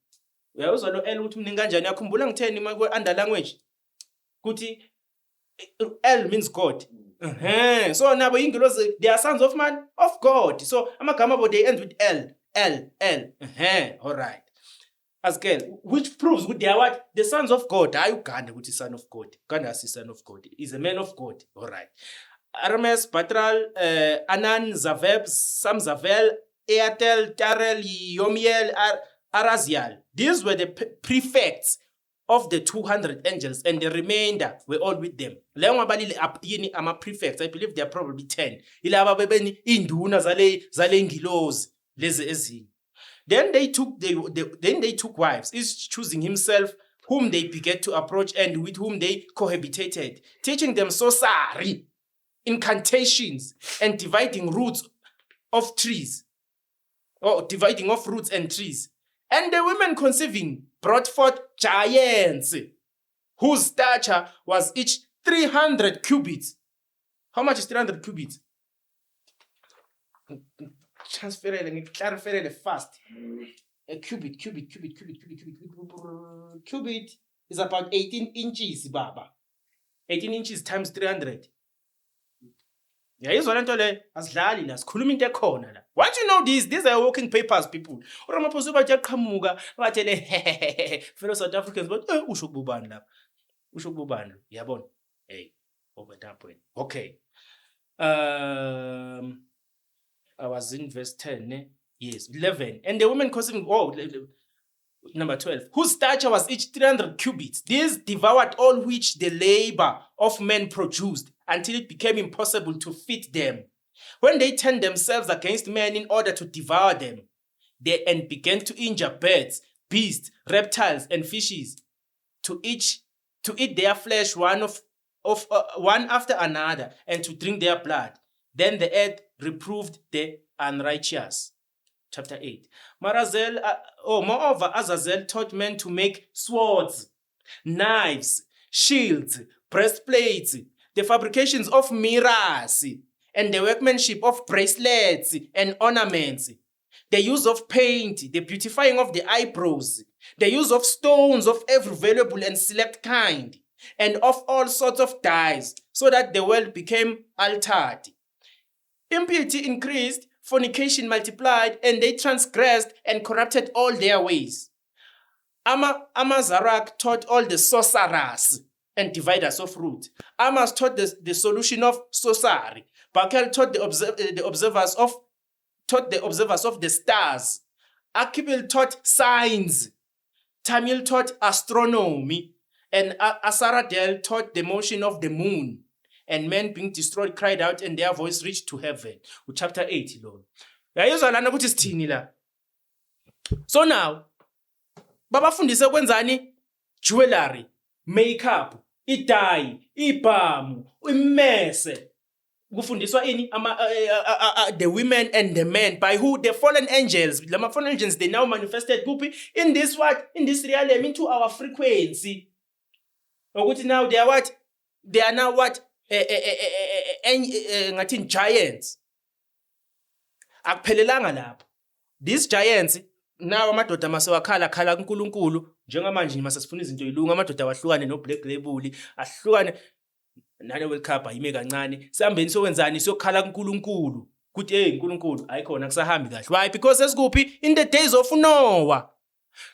Uyawuzwa lo El uthi mningi kanjani? Yakhumbula ngitheni under language? Kuthi El means God. So now they are sons of man of God. So amagama abo they end with L. All right. Azgel, which proves they are what? The sons of God. Are Uganda which is son of God? Uganda is son of God. He's a man of God. All right. Arames, Patral, Anan, Zaveb, Sam Zavel, Eatel, Tarel, Yomiel, Arazial. These were the prefects of the 200 angels, and the remainder were all with them. Leyo ngabalile yini ama prefects, I believe there are probably 10. Ilaba bebeni induna zale ngilozi lezi ezini. Then they took wives, each choosing himself whom they began to approach and with whom they cohabitated, teaching them sorcery, incantations, and dividing roots of trees, or dividing of roots and trees. And the women conceiving brought forth giants, whose stature was each 300 cubits. How much is 300 cubits? Transferele fast. A cubit is about 18 inches, baba. 18 inches times 300. Yayizwa lento le asidlali la sikhuluma into ekhona la. Once you know these are working papers, people. uRamaphosa bathi yaqhamuka bathele fellow South Africans but usho kubani lapha. Usho kubani yabona. Hey, over that point. Okay. I was in verse 10, ne? Yes, 11. And the women conceiving, number 12, whose stature was each 300 cubits. These devoured all which the labor of men produced, until it became impossible to feed them. When they turned themselves against men in order to devour them, and began to injure birds, beasts, reptiles, and fishes, to eat their flesh one after another, and to drink their blood. Then the earth reproved the unrighteous. chapter 8. Moreover, Azazel taught men to make swords, knives, shields, breastplates, the fabrications of mirrors, and the workmanship of bracelets and ornaments, the use of paint, the beautifying of the eyebrows, the use of stones of every valuable and select kind, and of all sorts of dyes, so that the world became altered. Impurity increased, fornication multiplied, and they transgressed and corrupted all their ways. Amazarak taught all the sorcerers and dividers of root. Amas taught the solution of sorcery. Bakel taught the observers of the stars. Akibil taught signs. Tamil taught astronomy. And Asaradel taught the motion of the moon. And men being destroyed cried out, and their voice reached to heaven. Chapter 8, Lord. So now, babafundise kwenzani jewelry, makeup, idye, ibhamu, imese. Kufundiswa ini the women and the men by who? The fallen angels. The fallen angels, they now manifested in this what? In this realm, into our frequency. Now they are what? They are now what? Ngathi giants. Akuphelelanga lapho. These giants now amadoda masewakhala khala kuNkulunkulu njengamanje masasifuna izinto yilunga amadoda wahlukane no Black Label ahlukane nale World Cup ayime kancane sihambeni sokwenzani siyokhala kuNkulunkulu kuthi uNkulunkulu ayikhona kusahambi kahle. Why? Because sesikuphi in the days of Noah.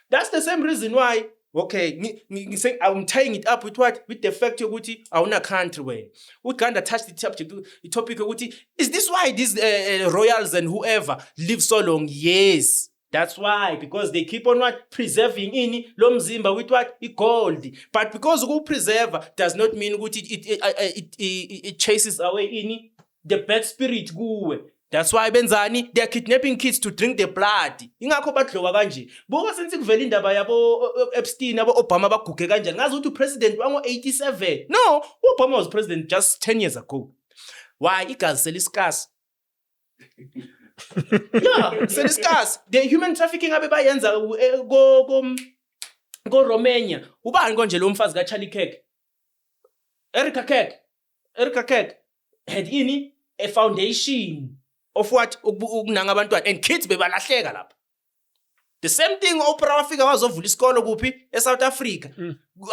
That's the same reason why. Okay, I'm tying it up with what? With the fact yokuthi awuna country where Uganda touched the topic yokuthi is this why these royals and whoever live so long? Yes, that's why, because they keep on what? Preserving in lo mzimba with what? Gold. But because uku preserve does not mean ukuthi it chases away in the bad spirit kuwe. That's why benzani they are kidnapping kids to drink the blood. Ingakho badloka kanje. Buka senze kuvela indaba yabo Epstein abo Obama baguge kanjani. Ngazi ukuthi president wango 87. No, Obama was president just 10 years ago. Why? Igazi seliscarce. Yeah, seliscarce. The human trafficking abe bayenza go Romania. Ubani konje lo mfazi ka Charlie Kirk? Erica Kirk had a foundation of what ukunanga abantwana and kids bebalahleka lapha. The same thing Oprah wafika wazovula isikolo kuphi eSouth Africa.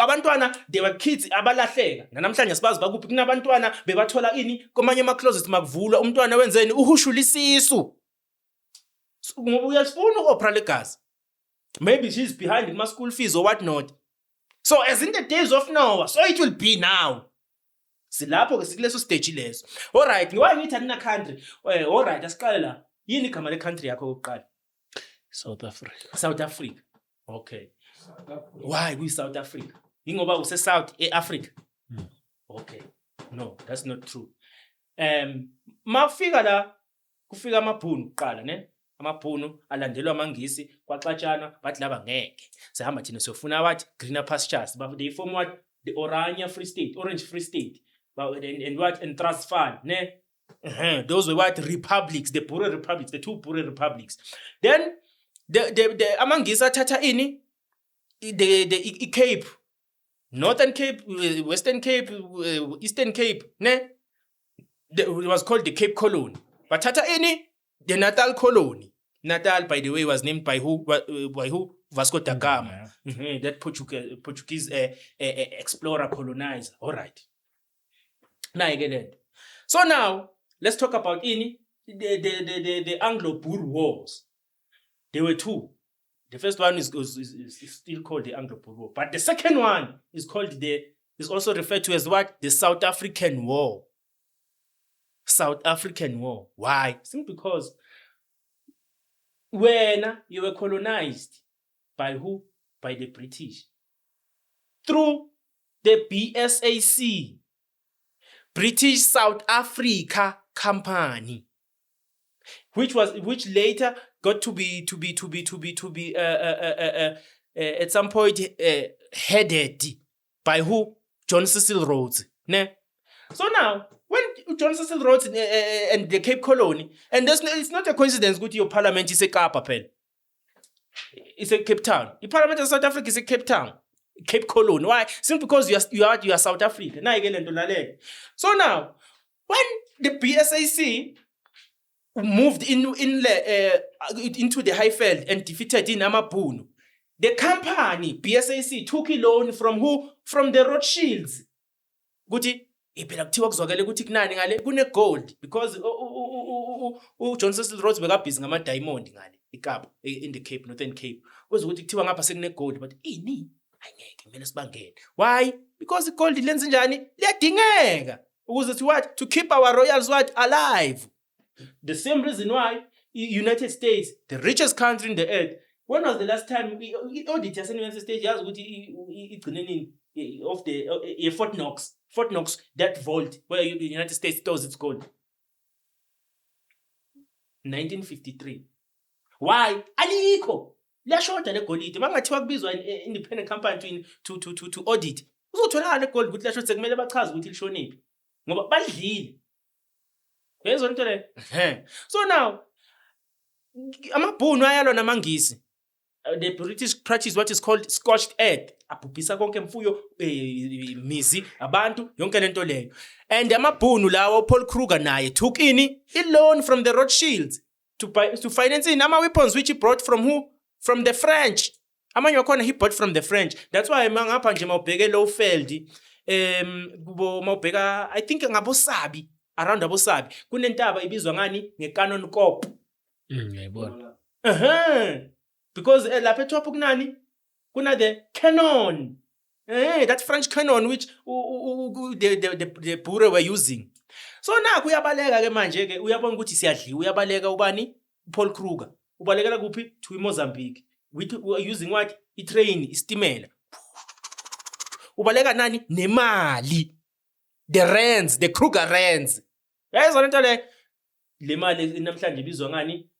Abantwana they were kids abalahleka. Namhlanje sibazi bakuphi kunabantwana bebathola komanye ama closets makuvulwa umntwana wenzeni uhushula isisu. Ngoba uyasifuna uOprah legazi. Maybe she's behind in my school fees or what not. So as in the days of Noah, so it will be now. Silapho ke sikuleso stage leso. All right, why ngithi anina country? All right, asiqale la. Yini igama le country yakho yokuqala? South Africa. South Africa. Okay. Why we South Africa? Ingoba use South Africa. Okay. No, that's not true. Mafika la kufika amabhunu kuqala ne? Amabhunu alandelwa amangisi kwaxatshana bathi laba ngeke. Sihamba thina siyofuna what? Greener pastures. But they form what? The Orange Free State. And what? And Transvaal, ne? Those were what? Republics, the Boer republics, the two Boer republics. Then the amangisa tata ini the Cape, Northern Cape, Western Cape, Eastern Cape, ne? It was called the Cape Colony. But tata ini the Natal Colony. Natal, by the way, was named by who? Vasco da Gama. That Portuguese explorer colonizer. All right. Now I get it. So now let's talk about the Anglo-Boer Wars. There were two. The first one is still called the Anglo-Boer War, but the second one is also referred to as what? The South African War. South African War. Why? Simply because when you were colonized by who? By the British. Through the BSAC, British South Africa Company, which later got to be at some point headed by who? John Cecil Rhodes. Ne? So now when John Cecil Rhodes and the Cape Colony, and it's not a coincidence that your parliament is a Kapa pen. It's a Cape Town. The parliament of South Africa is a Cape Town. Cape Colony. Why? Simply because you are South Africa. So now, when the BSAC moved into the Highveld and defeated in Amabunu, the company BSAC took a loan from who? From the Rothschilds. Guti iphela kuthiwa kuzwakele ukuthi kunani ngale kune gold because John Cecil Rhodes bekabhizi ngama diamond ngale eKapa in the Cape Northern Cape. Kuzwe ukuthi kuthiwa ngapha sekune gold but ini ayengeke kumele sibangene. Why? Because igold lenze njani? Liyadingeka ukuze to what? To keep our royals what? Alive. The same reason why United States, the richest country in the earth, when was the last time audit yase United States yazi ukuthi igcineni of the Fort Knox, that vault where the United States stores its gold. 1953. Why? Alikho. Liyashoda le golide. Bangathiwa kubizwa independent company to audit. Uzothola le gold ukuthi liyashoda sekumele bachaze ukuthi lishonephi. Ngoba badlile. Yezwa into le. So now amabhunu ayalwa namangisi. The British practice what is called scorched earth. Abhubhisa konke mfuyo mizi abantu yonke lento leyo. And amabhunu lawo Paul Kruger naye took a loan from the Rothschilds to finance weapons which he brought from who? From the French. Amanye wakhona he bought from the French. That's why ngapha nje mawubheke Lowveld kubo mawubheka I think ngabosabi around abosabi kunentaba ibizwa ngani ngeCannon Cop. Ngiyayibona. Because lapha ethopha kunani kuna the cannon. That French cannon which the Boer were using. So naku uyabaleka ke manje ke uyabona ukuthi siyadliwa uyabaleka ubani Paul Kruger. Ubalekela kuphi to Mozambique. We are using what? I-train, istimela. Ubaleka nani nemali. The rands, the Kruger rands. Yayizona into le mali namhlanje ibizwa ngani?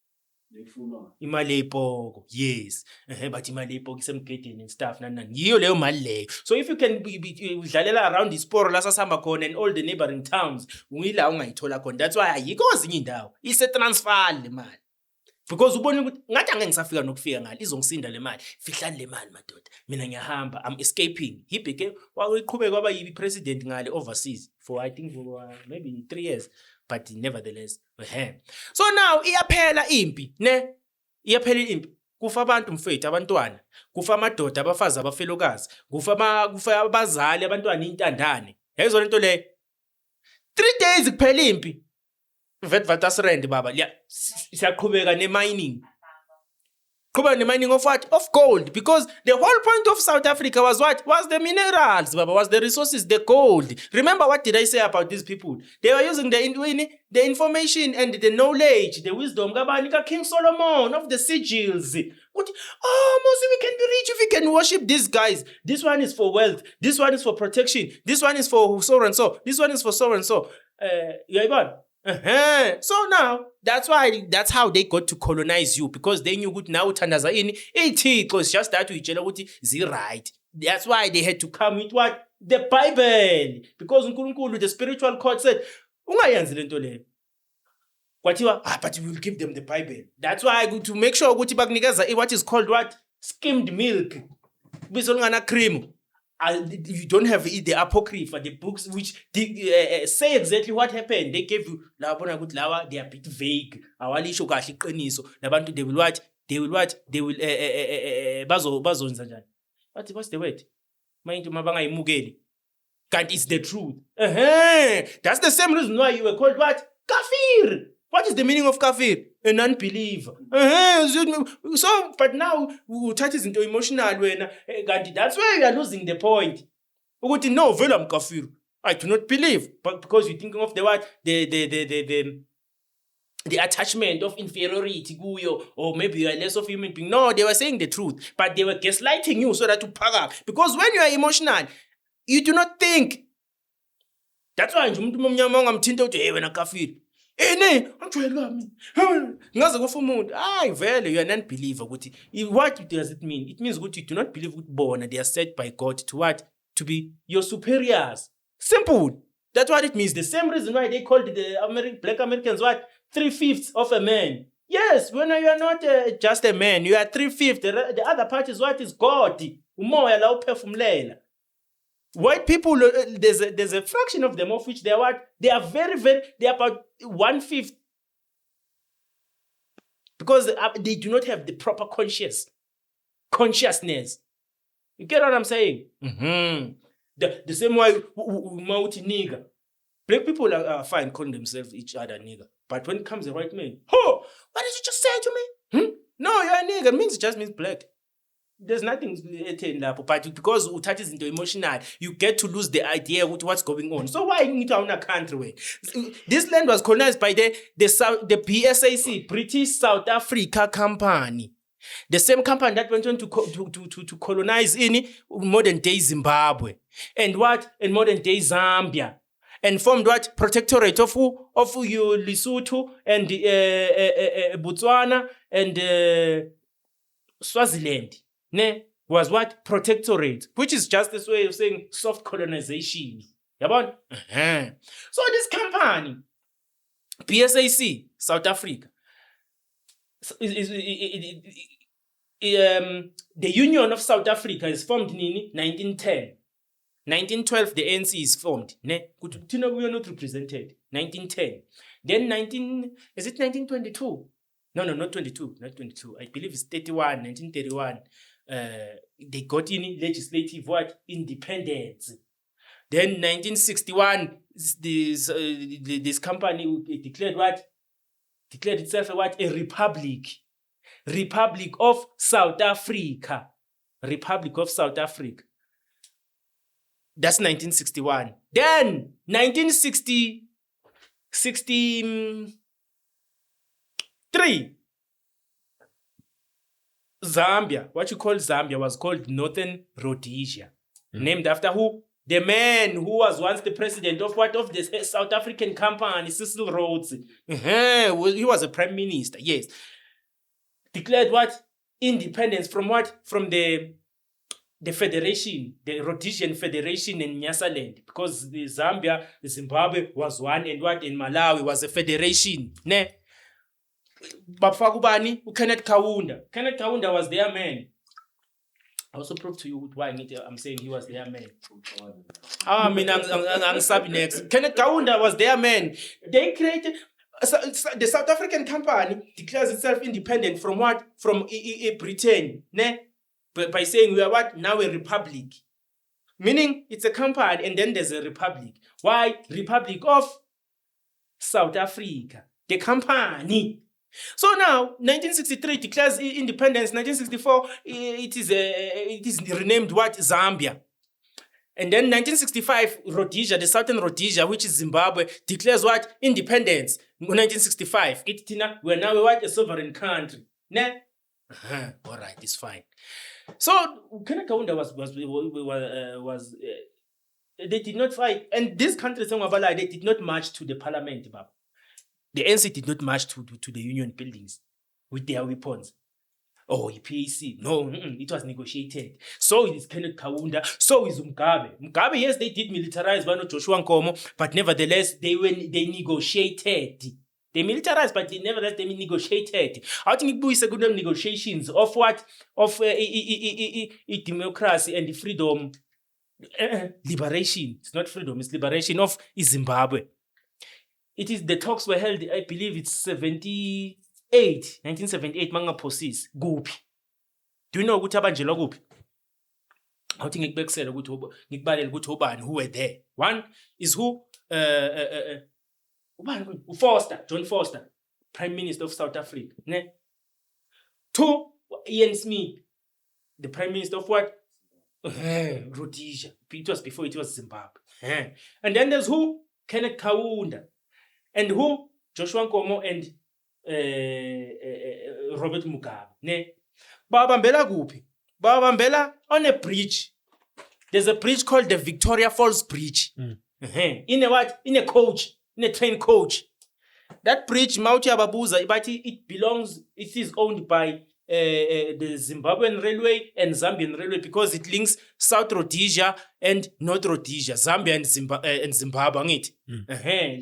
Imali eyipoko. Yes. But imali eyipoko isemgedeni and stuff nani. Yiyo leyo mali leyo. So if you can udlalela around isporo la sasihamba khona and all the neighboring towns, ungila ungayithola khona. That's why ayikho ezinye indawo. Ise transfer le mali. Because ubona ukuthi ngathi angeke ngisafika nokufika ngale izongisinda le mali. Fihlani le mali madoda. Mina ngiyahamba. I'm escaping. He became wayiqhubeka kwaba yibi president ngale overseas for I think for maybe 3 years. But nevertheless, so now iyaphela impi, ne? Iyaphela impi. Kufa abantu mfethu abantwana, kufa amadoda abafazi abafelokazi, kufa abazali abantwana intandane. Yayizona into le. 3 days kuphela impi. Witwatersrand baba, siyaqhubeka ne-mining. Qhubeka ne-mining of what? Of gold. Because the whole point of South Africa was what? Was the minerals, baba, was the resources, the gold. Remember what did I say about these people? They were using the information and the knowledge, the wisdom. King Solomon of the sigils. What? Oh, Moses, we can be rich if we can worship these guys. This one is for wealth. This one is for protection. This one is for so and so. This one is for so and so. So now that's how they got to colonize you, because they knew good now uthandaza ini it's just that uyitshela ukuthi right. That's why they had to come with what? The Bible, because uNkulunkulu, the spiritual court, said ungayenzi lento leyo. Kwathiwa but we will give them the Bible. That's why I go to make sure ukuthi bakunikeza what is called what? Skimmed milk. Bizolungana cream. You don't have the apocrypha, the books which say exactly what happened. They gave you they are a bit vague. Awalisho kahle iqiniso. Labantu they will what? They will bazonza njani. What's the word? Mayinto mabangayimukeli. Kanti it's the truth. That's the same reason why you were called what? Kafir. What is the meaning of kafir? A non-believer. So, but now we touch into emotional when that's why you are losing the point. No, I'm kafir. I do not believe, but because you're thinking of the what the attachment of inferiority, or maybe you are less of a human being. No, they were saying the truth, but they were gaslighting you so that you pack up. Because when you are emotional, you do not think. That's why I'm tinted to heaven a kafir. Ngaze kufa umuntu vele you are an unbeliever. What does it mean? It means you do not believe born they are set by God to what? To be your superiors. Simple. That's what it means. The same reason why they called the black Americans what? 3/5 of a man. Yes, when you are not just a man, you are 3/5. The other part is what is God. Umoya la uphefumulela. White people, there's a fraction of them of which they are what? They are they are about 1/5. Because they do not have the proper consciousness. You get what I'm saying? Mm-hmm. The same way, Mauti nigger. Black people are fine calling themselves each other nigger. But when it comes to white men, what did you just say to me? No, you're a nigger. It just means black. There's nothing but because Utati is into emotional, you get to lose the idea of what's going on. So why in a country way? This land was colonized by the BSAC, British South Africa Company. The same company that went on to colonize in modern day Zimbabwe. And what? In modern day Zambia. And formed what? Protectorate of Lesotho and Botswana and Swaziland. Was what? Protectorate. Which is just this way of saying soft colonization. So this company, PSAC, South Africa, the Union of South Africa is formed in 1910. 1912, the ANC is formed. We are not represented. 1910. Then is it 1922? No, not 22. Not 22. I believe it's 31, 1931. They got in legislative what? Independence. Then 1961, this company declared what? Declared itself a republic. Republic of South Africa. Republic of South Africa. That's 1961. Then 1963. Zambia, what you call Zambia, was called Northern Rhodesia. Named after who? The man who was once the president of what? Of the South African company, Cecil Rhodes. He was a prime minister, yes. Declared what? Independence from what? From the federation, the Rhodesian Federation in Nyasaland. Because the Zambia, the Zimbabwe was one, and what? In Malawi was a federation. Bafakubani, Kenneth Kaunda. Kenneth Kaunda was their man. I also prove to you why I'm saying he was their man. I'm Sabi next. Kenneth Kaunda was their man. They created the South African company declares itself independent from what? From Britain. By saying we are what? Now a republic. Meaning it's a company and then there's a republic. Why? Republic of South Africa. The company. So now, 1963 declares independence. 1964, it is renamed what? Zambia. And then 1965, Rhodesia, the Southern Rhodesia, which is Zimbabwe, declares what? Independence. 1965. We're now what? A sovereign country. All right, it's fine. So Kenneth Kaunda was they did not fight, and these countries they did not march to the parliament. The ANC did not march to the union buildings with their weapons. Oh, PAC. No, it was negotiated. So is Kenneth Kaunda. So is Mugabe. Mugabe, yes, they did militarize Joshua Nkomo, but nevertheless, they negotiated. They militarized, but nevertheless, they negotiated. I think it is a good negotiations of what? Of democracy and freedom. Liberation. It's not freedom, it's liberation of Zimbabwe. It is, the talks were held, I believe it's 1978, Manga Posis, Gupi. Do you know what happened in Gupi? I think who were there. One is who? John Foster, Prime Minister of South Africa. Two, Ian Smith, the Prime Minister of what? Rhodesia. It was before it was Zimbabwe. And then there's who? Kenneth Kaunda. And who? Joshua Nkomo and Robert Mugabe. Babambela Gupi. Babambela on a bridge. There's a bridge called the Victoria Falls Bridge. In a what? In a coach. In a train coach. That bridge, Mauti Ababuza, but it is owned by the Zimbabwean railway and Zambian railway because it links South Rhodesia and North Rhodesia, Zambia and Zimbabwe. Angithi?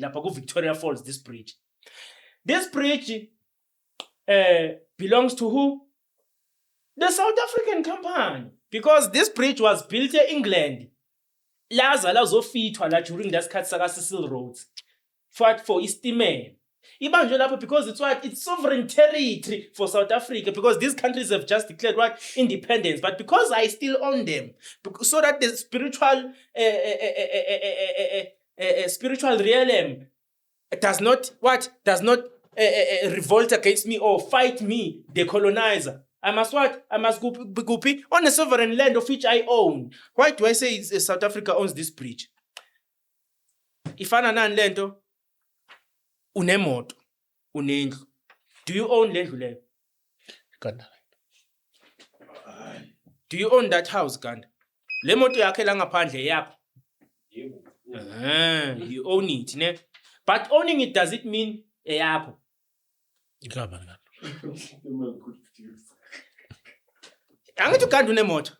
Lapha ku Victoria Falls, this bridge. This bridge belongs to who? The South African company. Because this bridge was built in England. Laza lazofithwa la during that sikhathi saka Cecil Rhodes. For istimela. Ibanjwe lapho because it's sovereign territory for South Africa because these countries have just declared independence, but because I still own them, so that the spiritual realm does not revolt against me or fight me, the colonizer. I must go on a sovereign land of which I own. Why do I say South Africa owns this bridge? Ifana nani lento? Unemoto, unendlu. Do you own lendlu leyo? Ganda. Do you own that house, Ganda? Le moto yakhe la ngaphandle yakho. You own it, ne? But owning it, does it mean eyakho? Ngaba. Angithi uGanda unemoto.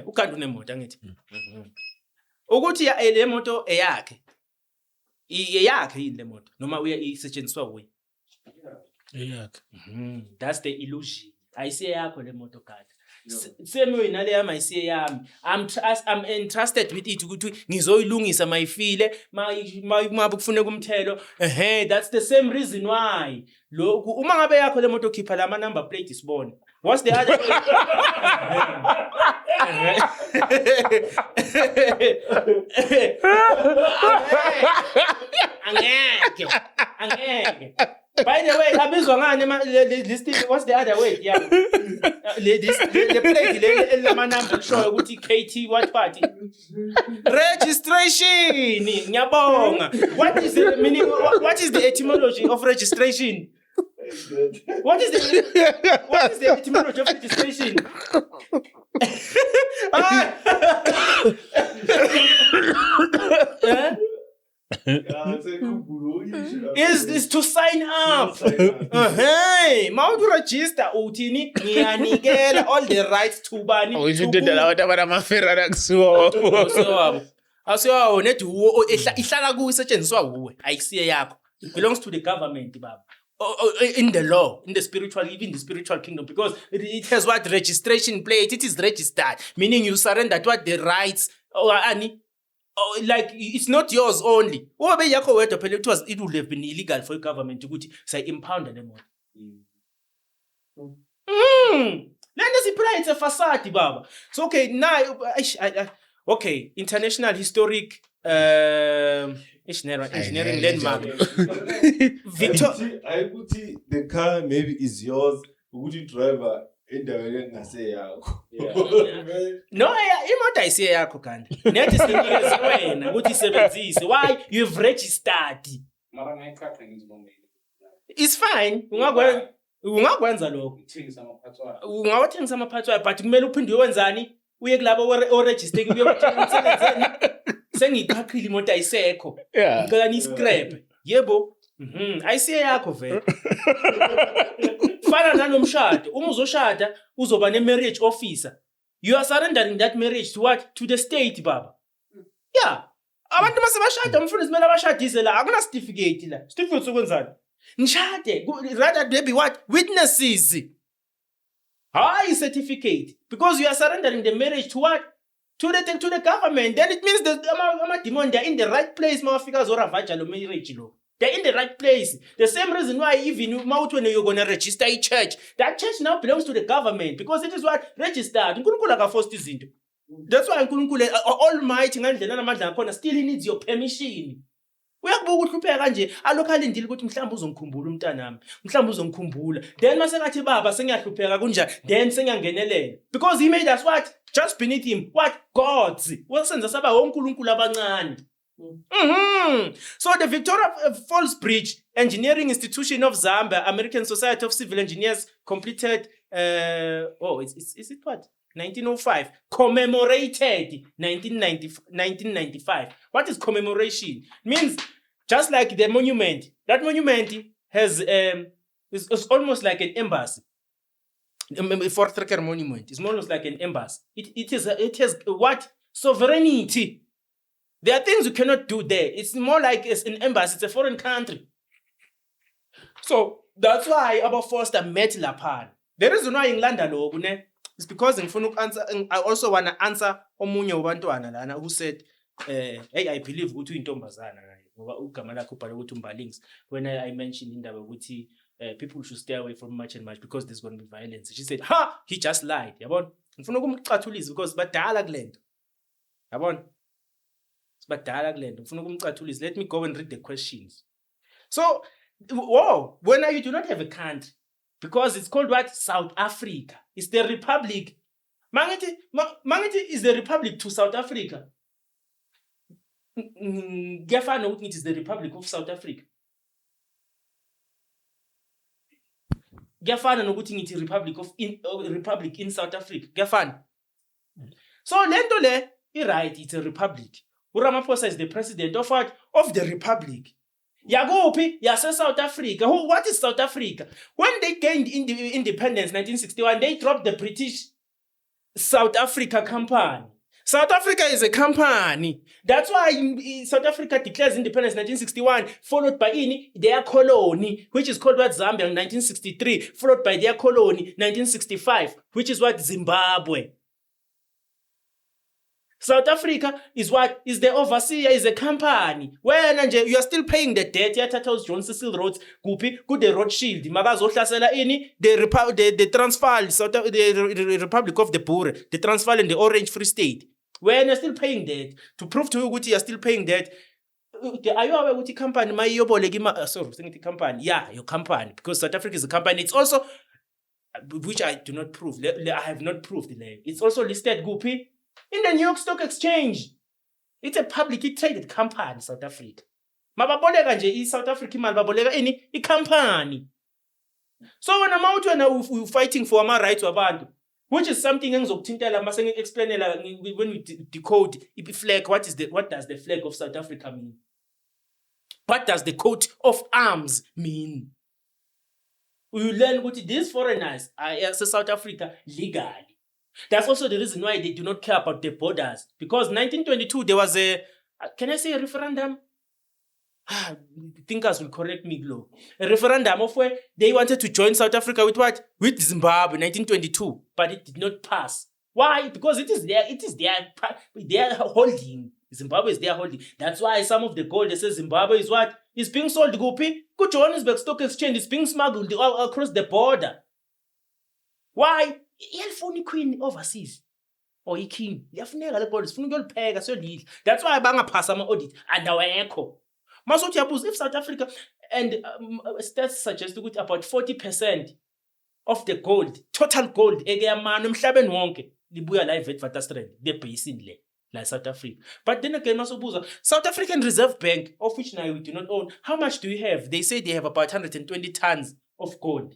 uGanda unemoto angithi. Ukuthi le moto eyakhe. Eyakhe yini le moto noma isetshenziswa uwe? Eyakhe. That's the illusion. Ayisiye yakho le moto Ganda. Same way nale yami ayisiye yami. I'm entrusted with it ukuthi ngizoyilungisa mayifile mabe kufuneka umthelo. That's the same reason why. Lokhu uma ngabe yakho le moto khipha la number plate isibone. What's the other? Angeke. By the way, abizwa ngani this thing, what's the other way? Yeah. The plate le number show ukuthi KT what party? Registration. Ngiyabonga. What is the meaning? What is the etymology of registration? What is the etymology of registration? Is to sign up. Mawudu register uthini ngiyanikela all the rights to bani. Uyidedela abantu abamafera kusuwa. Asiyawo nethi ihlala ku isetshenziswa uwe ayisiye yakho. It belongs to the government baba. In the law, in the spiritual, even the spiritual kingdom, because it has what registration plate. It is registered, meaning you surrender to what the rights like it's not yours only. It would have been illegal for the government to say impound them. It's a facade, baba. So okay, now okay, international historic engineering landmark. Victor, I put the car maybe is yours. Would you driver endaweni ngase yakho? No, imoto ayisiye yakho kanti. Nethi sinikeze wena ukuthi isebenzise. Why? You've registered. Mara ngayikhatha ngizibongela. It's fine. Ungakwenza lokho. Ungawathengisa amaphathi wayo but kumele uphinde uyenzani? Uye kulabo o-register uyobuthengiseni. Sengiqhaqhile imoto ayisekho. Ngicela ni scrap. Yebo. Ayisiye yakho vele. Fana nanomshado. Uma uzoshada uzoba ne-marriage officer. You are surrendering that marriage to what? To the state, baba. Yeah. Abantu masebashada umfundisi kumele abashadise la akuna certificate la. Certificate sokwenzani? Nishade. Rather there be what? Witnesses. High certificate. Because you are surrendering the marriage to what? To the government. Then it means the demon they're in the right place. Mafika zora vajalo marriage lo. They're in the right place. The same reason why even when you're going to register a church, that church now belongs to the government because it is what registered. That's why Almighty still needs your permission. Uyakubuka ukuhlupheka kanje alokali ndile ukuthi mhlawumbe uzongikhumbula umntanami mhlawumbe uzongikhumbula then masekathi baba sengiyahlupheka kunja then sengiyangenelela because he made us what just beneath him what gods wasenza saba onkulunkulu abancane. So the Victoria Falls Bridge Engineering Institution of Zambia, American Society of Civil Engineers completed is it what 1905 commemorated 1995. What is commemoration? It means just like the monument. That monument has It's almost like an embassy. Fort Trekker Monument is almost like an embassy. It has what? Sovereignty. There are things you cannot do there. It's more like it's an embassy. It's a foreign country. So that's why Abba Foster met Lapan. The reason why in London is because I also want to answer omunye ubantwana lana who said, hey, I believe ukuthi uyintombazana ngoba ugama lakho ubhale ukuthi umbalings. When I mentioned indaba ukuthi people should stay away from much and much because there's going to be violence. She said, he just lied. Yabona? Ngifuna ukumcathulisa because badala kulento. Yabona? Badala kulento. Ngifuna ukumcathulisa. Let me go and read the questions. So, when you do not have a country, because it's called what? South Africa. It's the republic. Mangiti is the republic to South Africa. Gefano ukuthi it is the Republic of South Africa. Gefano nokuthi ngithi Republic in South Africa. Gefano. So lento le right, it's a republic. uRamaphosa is the president of what? Of the republic. Yagopi, yase South Africa. What is South Africa? When they gained independence 1961, they dropped the British South Africa Company. South Africa is a company. That's why South Africa declares independence in 1961, followed by their colony, which is called what? Zambia in 1963, followed by their colony 1965, which is what? Zimbabwe. South Africa is what? Is the overseer, is a company. When you are still paying the debt, Tatos, John Cecil Rhodes, Gupi, good the Rothschild, Magazo Hlasela the Transvaal, the Republic of the Boer, the Transvaal and the Orange Free State. When you're still paying debt, to prove to you that you're still paying debt, are you aware with the company? The company. Yeah, your company. Because South Africa is a company. It's also, which I do not prove. I have not proved. It's also listed, Gupi, in the New York Stock Exchange. It's a publicly traded company, South Africa. Mababolega nje South Africa imali babolega i company. So when I'm out when fighting for my rights wabantu, which is something engizokuthintela mase explainela when we decode flag, what does the flag of South Africa mean? What does the coat of arms mean? We learn what these foreigners are South Africa legally. That's also the reason why they do not care about the borders. Because 1922, there was a referendum? Thinkers will correct me, Glo. A referendum of where they wanted to join South Africa with what? With Zimbabwe, 1922. But it did not pass. Why? Because it is their holding. Zimbabwe is their holding. That's why some of the gold, they say Zimbabwe is what? It's being sold, Gupi. Go Johannesburg Stock Exchange. It's being smuggled all across the border. Why? Iyalifuna queen overseas or king liyafuneka le body sifuna ukuyolipheka siyolidla. That's why bangaphasa ama audit andawekho. Masuthi yabuza if South Africa and stats suggest ukuthi about 40% of the gold, total gold ekeyamano emhlabeni wonke libuya la eWitwatersrand the basin la South Africa. But then again masobuza South African Reserve Bank, of which now we do not own, how much do we have? They say they have about 120 tons of gold.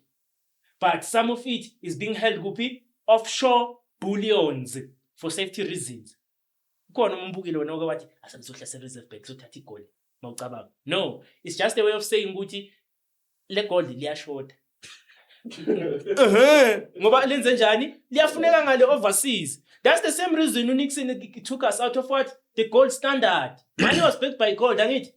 But some of it is being held Gupi offshore bullions for safety reasons. No, it's just a way of saying Guti le gold liyashort. Ngoba lenze njani? Liyafuneka ngale overseas. That's the same reason Nixon took us out of what? The gold standard. Money was backed by gold, dang it?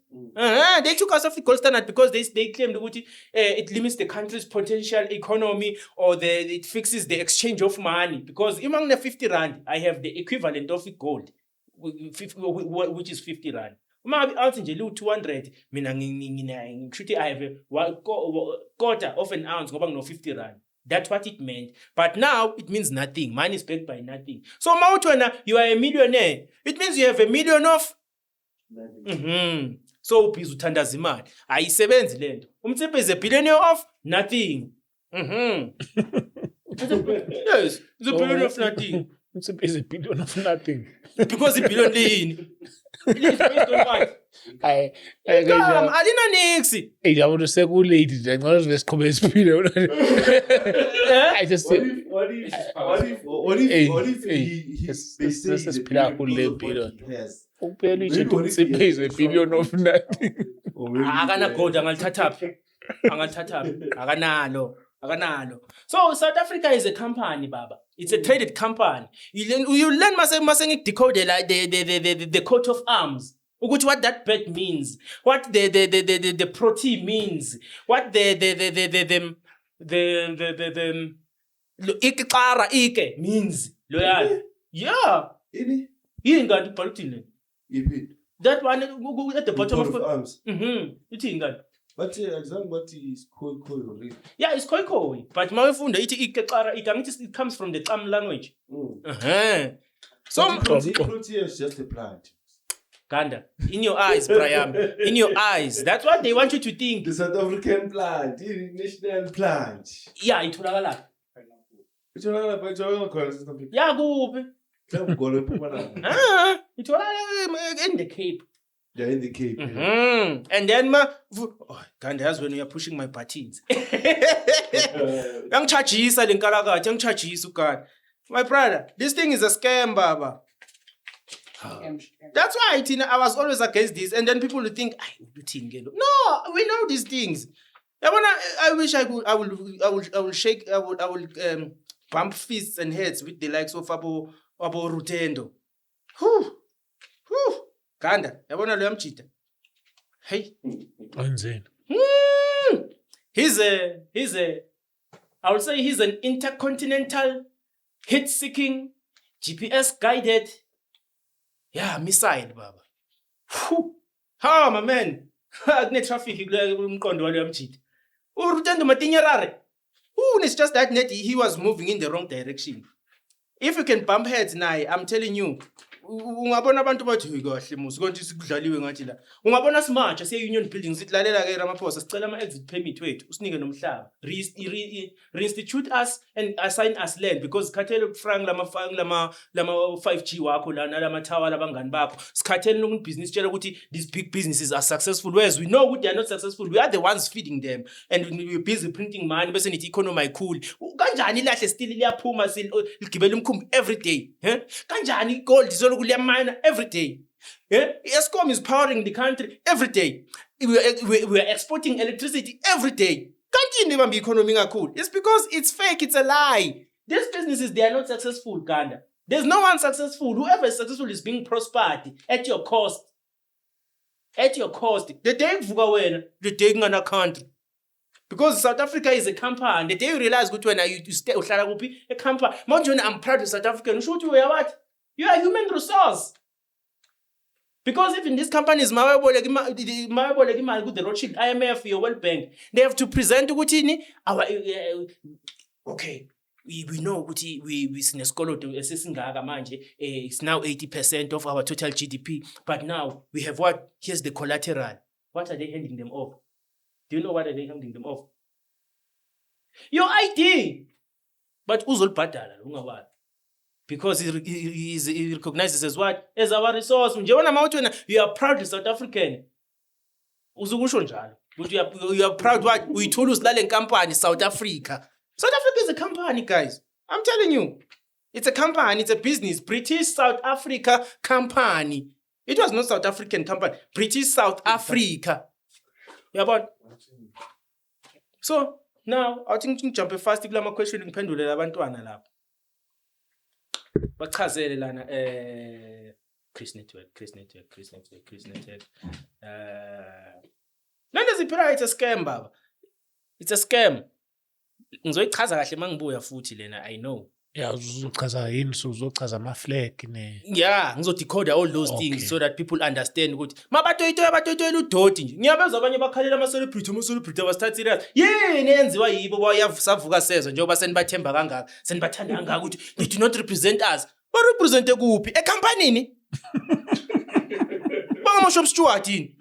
They took us off the gold standard because they claimed that it limits the country's potential economy or it fixes the exchange of money. Because among the 50 rand, I have the equivalent of gold, which is 50 rand. Out in 200, I have a quarter of an ounce, no 50 rand. That's what it meant. But now it means nothing. Money is backed by nothing. So Mautwana, you are a millionaire. It means you have a million of. So please uthandaza imali. Ayisebenzi lento. Umtsipe is a billionaire of nothing. Yes, it's a billion of nothing. It's a billion of nothing. Because the billion lini. It is based on what? Alina nixi. I want to say good lady. I'm not just come as billion. I just What if they say this is the billion billion. of what he has? Is a billion of nothing. Or maybe Akana gold angalithatha phi? Angathatha akanalo. So South Africa is a company, baba. It's a traded company. You learn mase decode like the coat of arms. Ukuthi what that bird means, what the protein means, what the ikqara ike means. Loyal. Yeah. Ini? Ingadi palutini. Iphi? That one at the bottom Coat of arms. Ithi ingadi. But example what is called Yeah, it's koi. But mawufunda ithi ikqara ike angithi it comes from the Xam language. So protein is just a plant. Ganda, in your eyes, Brian. In your eyes. That's what they want you to think. The South African plant, the national plant. Yeah, itholakala. Itholakala but you call it. Yeah, kuphi? Itholakala In the Cape. in the Cape. And then Ganda, that's when we are pushing my buttons. Yangichajisa lenkalakatha, yangichajisa uGanda. My brother, this thing is a scam, baba. That's why I was always against this, and then people would think, no, we know these things. I wish I will bump fists and heads with the likes of Abo Rutendo. Ganda, yabona lo yamjida. Hey. Wenzeni? He's I would say he's an intercontinental hit-seeking, GPS-guided missile, baba. Ha, my man. Kune traffic umqondo walo yamjida. Urutendo matinyarare. It's just that he was moving in the wrong direction. If you can bump heads naye, I'm telling you, ungabona abantu bathi kahle musi konke sikudlaliwe ngathi la. Ungabona simatsha siye Union Building sitlalela ke Ramaphosa sicela ama exit permit wethu usinike nomhlaba. Reinstitute us and assign us land because sikhathele frank lama 5G wakho la nalama tower labangani bakho. Sikhathele nokuthi business tshela ukuthi these big businesses are successful whereas we know they are not successful. We are the ones feeding them and we're busy printing money bese nithi economy cool. Kanjani lahle still liyaphuma ligibela umkhumbi every day. Kanjani gold kulia mine every day. Eskom is powering the country every day. We are exporting electricity every day. Can't you be economy cool? It's because it's fake, it's a lie. These businesses, they are not successful, Ganda. There's no one successful. Whoever is successful is being prospered at your cost. At your cost. The day the day in a country. Because South Africa is a company. The day you realize good when you stay a company. I'm proud of South Africa. You should you what? You are a human resource. Because if in these companies, the Rothschild, IMF, your World Bank, they have to present our okay. We know we it's now 80% of our total GDP. But now we have what? Here's the collateral. What are they handing them off? Do you know what are they handing them off? Your ID. But uzol badala ungawali. Because he recognizes as what? As our resource. You are proud South African. But you are proud what? We told us that company South Africa. South Africa is a company, guys. I'm telling you. It's a company, it's a business. British South Africa company. It was not South African company. British South Africa. Yeah, but so now I think jump fast kulama question ngiphendule labantwana lapha. Bachazele lana Chris Network. Nanda ziphila it's a scam baba. It's a scam. Ngizoyichaza kahle mangibuya futhi lena I know. Yeah, uzochaza yini uzochaza ama flag ne. Yeah, ngizodecode all those things so that people understand ukuthi mabatoyitoyela udoti nje. Ngiyabezwa abanye bakhalela ama celebrity abasthatha serious. Yini yenziwa yibo bayavuka sezwe njengoba senibathemba kangaka, senibathanda kangaka ukuthi they do not represent us. Ba represent kuphi? Ecompany Banga shop steward yini?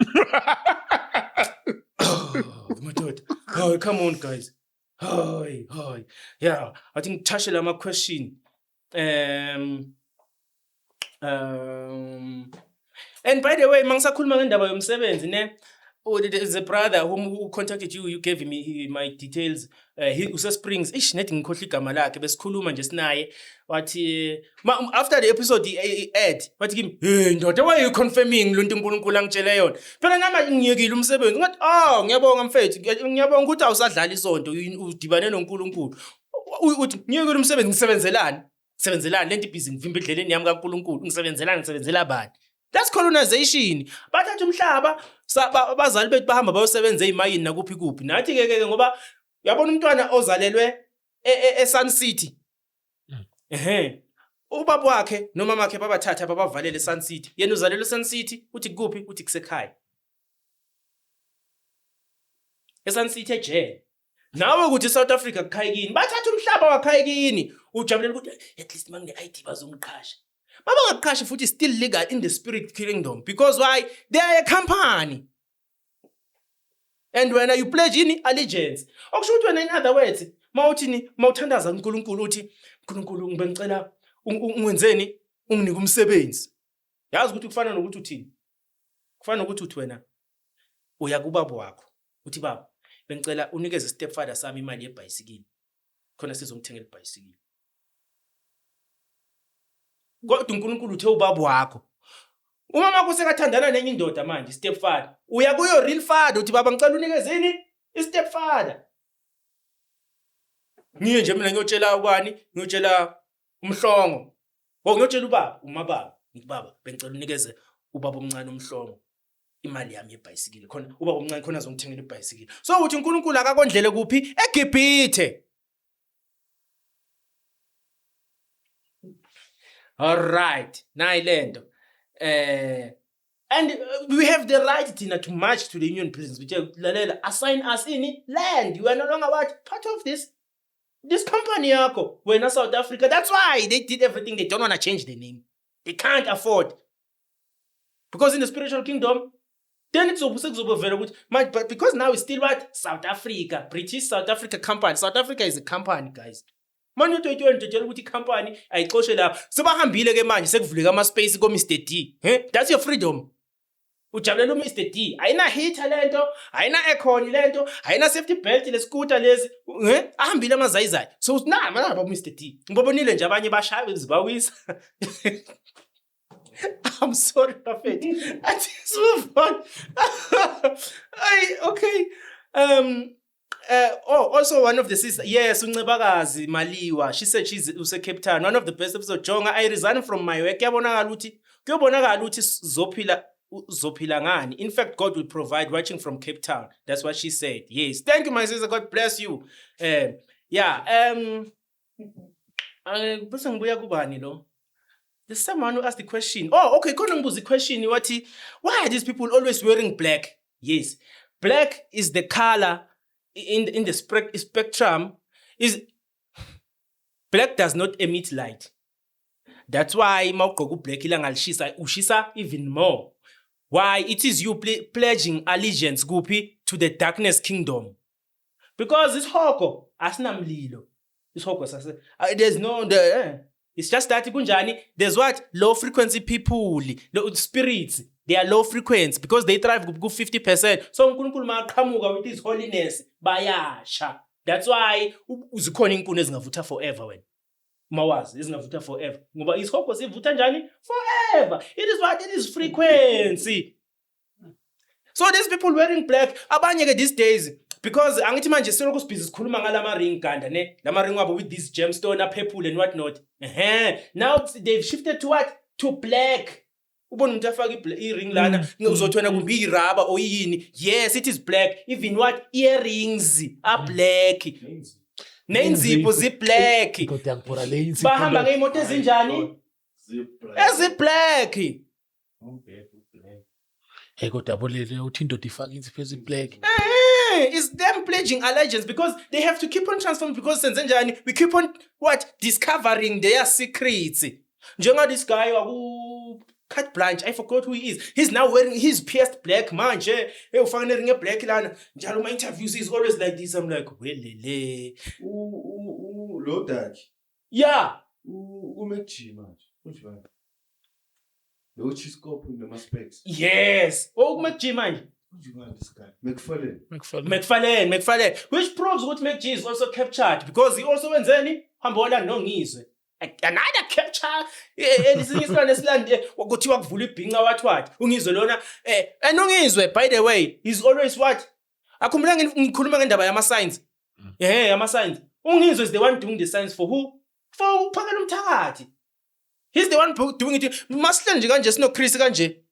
Oh, come on guys. Hi. Yeah, I think Tashela my question. And by the way, mangisakhuluma ngendaba yomsebenzi ne there's a brother who contacted you. You gave him my details. He Springs. Ish, nethi ngikhohle igama lakhe besikhuluma nje sinaye. Wathi after the episode he aired, wathi kimi, "Hey ndoda, why you confirming lo nto uNkulunkulu angitshele yona? Phela nami ngiyekile umsebenzi." Ngathi, "Oh, ngiyabonga mfethu. Ngiyabonga ukuthi awusadlala isonto, udibane noNkulunkulu." Uthi, "Ngiyekile umsebenzi ngisebenzelani? Ngisebenzelani lento ibhizi ngivimba endleleni yami kaNkulunkulu. Ngisebenzelani? Ngisebenzela bani?" That's colonization. Bathatha umhlaba, abazali bethu bahamba bayosebenza ezimayini nakuphi kuphi. Nathi ke ngoba uyabona umntwana ozalelwe eSun City. Ubaba wakhe nomama wakhe babathatha babavalele eSun City. Yena uzalelwe eSun City, uthi kuphi? Uthi kusekhaya. eSun City ejele. Nawe ukuthi South Africa kukhaya kini. Bathatha umhlaba wakhaya kini. Ujabulela ukuthi at least mangine ID bazongiqhasha. Baba futhi still legal in the spirit kingdom because why? They are a company. And when you pledge in allegiance, okusho ukuthi wena in other words, mawuthandaza uNkulunkulu uthi uNkulunkulu ngibengicela ungwenzeni unginike umsebenzi. Yazi ukuthi kufana nokuthi uthini? Kufana nokuthi uthi wena uya kubaba wakho. Uthi baba, bengicela unikeze stepfather sami imali yebhayisikili. Khona sizomthengela ibhayisikili. Kodwa uNkulunkulu uthe ubaba wakho. Umama wakho sekathandana nenye indoda manje, stepfather. Uya kuyo real father uthi baba ngicela unikezeni istepfather. Ngiye nje mina ngiyotshela ubani? Ngiyotshela uMhlongo. Ngiyotshela ubaba, umababa. Ngithi baba bengicela unikeze ubaba omncane uMhlongo imali yami yebhayisikili. Khona ubaba omncane khona azongithengela ibhayisikili. So uthi uNkulunkulu akakondlele kuphi? eGibhithe. All right, nailendo. And we have the right to march to the union prisons. Which assign us in land. You are no longer what part of this company. Yako. We're not South Africa. That's why they did everything. They don't want to change the name. They can't afford. Because in the spiritual kingdom, then it's very good. But because now it's still what? South Africa. British South Africa company. South Africa is a company, guys. Manje uthetshela ukuthi company ayixoshe lapha. Sebahambile ke manje sekuvuleka ama space ko Mr D. That's your freedom. Ujabulela uMr D. Ayina heater lento, ayina aircon lento, ayina safety belt le scooter lezi. Ahambile amazayizayi. So na mana ba Mr D. Ngibabonile nje abanye bashaya bezibawisa. I'm sorry, Prophet. Let's move on. Okay. Also one of the sisters, yes, uNcebakazi Maliwa, she said she's Cape Town. One of the best episodes. Jonga, I resigned from my work. Kuyabonakala ukuthi zophila ngani. In fact, God will provide. Watching from Cape Town. That's what she said. Yes, thank you, my sister. God bless you. Bese ngibuya kubani lo? There's someone who asked the question. Oh, okay. Khona ngibuza question wathi, why are these people always wearing black? Yes, black is the color. In the spectrum is black does not emit light. That's why mawugqoka black ilanga lishisa ushisa even more. Why? It is you pledging allegiance kuphi to the darkness kingdom. Because it's hoko asinamlilo. It's hoko there's no it's just that kunjani there's what low frequency people, spirits. They are low frequency because they thrive go 50%. So uNkulunkulu maqhamuka with his holiness bayasha. That's why uzikhona inkuni ezingavutha forever wena. Mawazi ezingavutha forever. Ngoba isihogo sivutha njani? Forever. It is what it is frequency. So these people wearing black abanye ke these days because angithi manje siloko sibhizi sikhuluma ngalama ring ganda ne lama ring wabo with this gemstone purple and what not. Now they've shifted to what? To black. Ubona umuntu afaka i-ring lana uzothi wena kumbe iraba or yini. Yes, it is black. Even what earrings are black. Nenzipho zi black. Bahamba ngeimoto ezinjani? Ezi black. Hey kodwa bolele uthi indoda ifaka insipho ezi black. It's them pledging allegiance because they have to keep on transforming because senze njani we keep on what discovering their secrets. Njenga this guy waku Cut Blanche, I forgot who he is. He's now wearing his pierced black manje. Hey, ufake ring black lana. Njalo my interviews is always like this. I'm like, welele. Lo dad. Yeah. Umechi manje. Lo chiscope noma specs. Yes. Umechi manje. What do you want this guy? McFarlane. McFarlane, which proves ukuthi McG is also captured because he also wenzeni hambola nongizwe. Another capture esinye isilwane esilande kuthiwa kuvula ibhinqa wathi ungizwe lona nongizwe by the way is always what akhumbula ngikhuluma ngendaba yama signs yama signs ungizwe is the one doing the signs for who for uphakela umthakathi he's the one doing it masihle nje kanje sino Chris kanje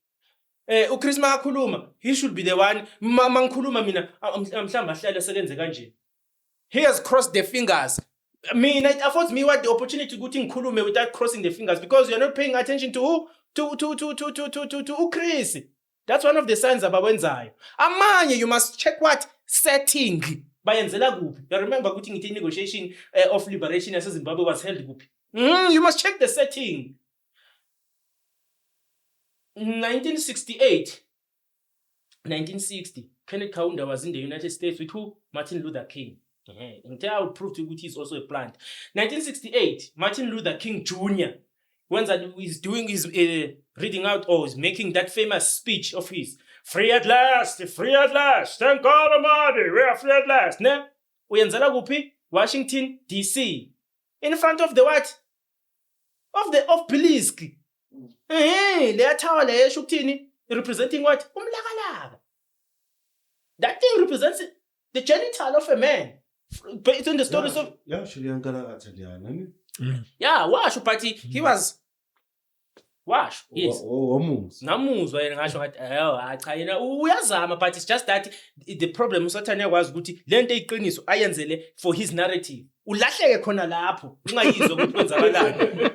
uChris makakhuluma he should be the one mangikhuluma mina mhlamba ahlale selenze kanje he has crossed the fingers mina it affords me what the opportunity ukuthi ngikhulume without crossing the fingers because you're not paying attention to who to Chris. That's one of the signs abawenzayo amanye you must check what setting bayenzela kuphi you remember ukuthi ngithi negotiation of liberation yaseZimbabwe was held kuphi you must check the setting 1960 Kenneth Kaunda was in the United States with who? Martin Luther King. And I will prove to you he's also a plant. 1968, Martin Luther King Jr. When he's doing his reading out or is making that famous speech of his, free at last, thank God Almighty, we are free at last. Ne? Uyenzela kuphi? Washington DC. In front of the what? Of Belize. Le tower le yesho ukuthini? Representing what? Umlakalaka. That thing represents the genital of a man. Based on the stories of washo but he was washo yes namuzwa yena ngasho ngathi cha yena uyazama but it's just that the problem usathane yakwazi ukuthi lento eyiqiniso ayenzele for his narrative ulahleke khona lapho ungayizwa ukuthi kwenzakalani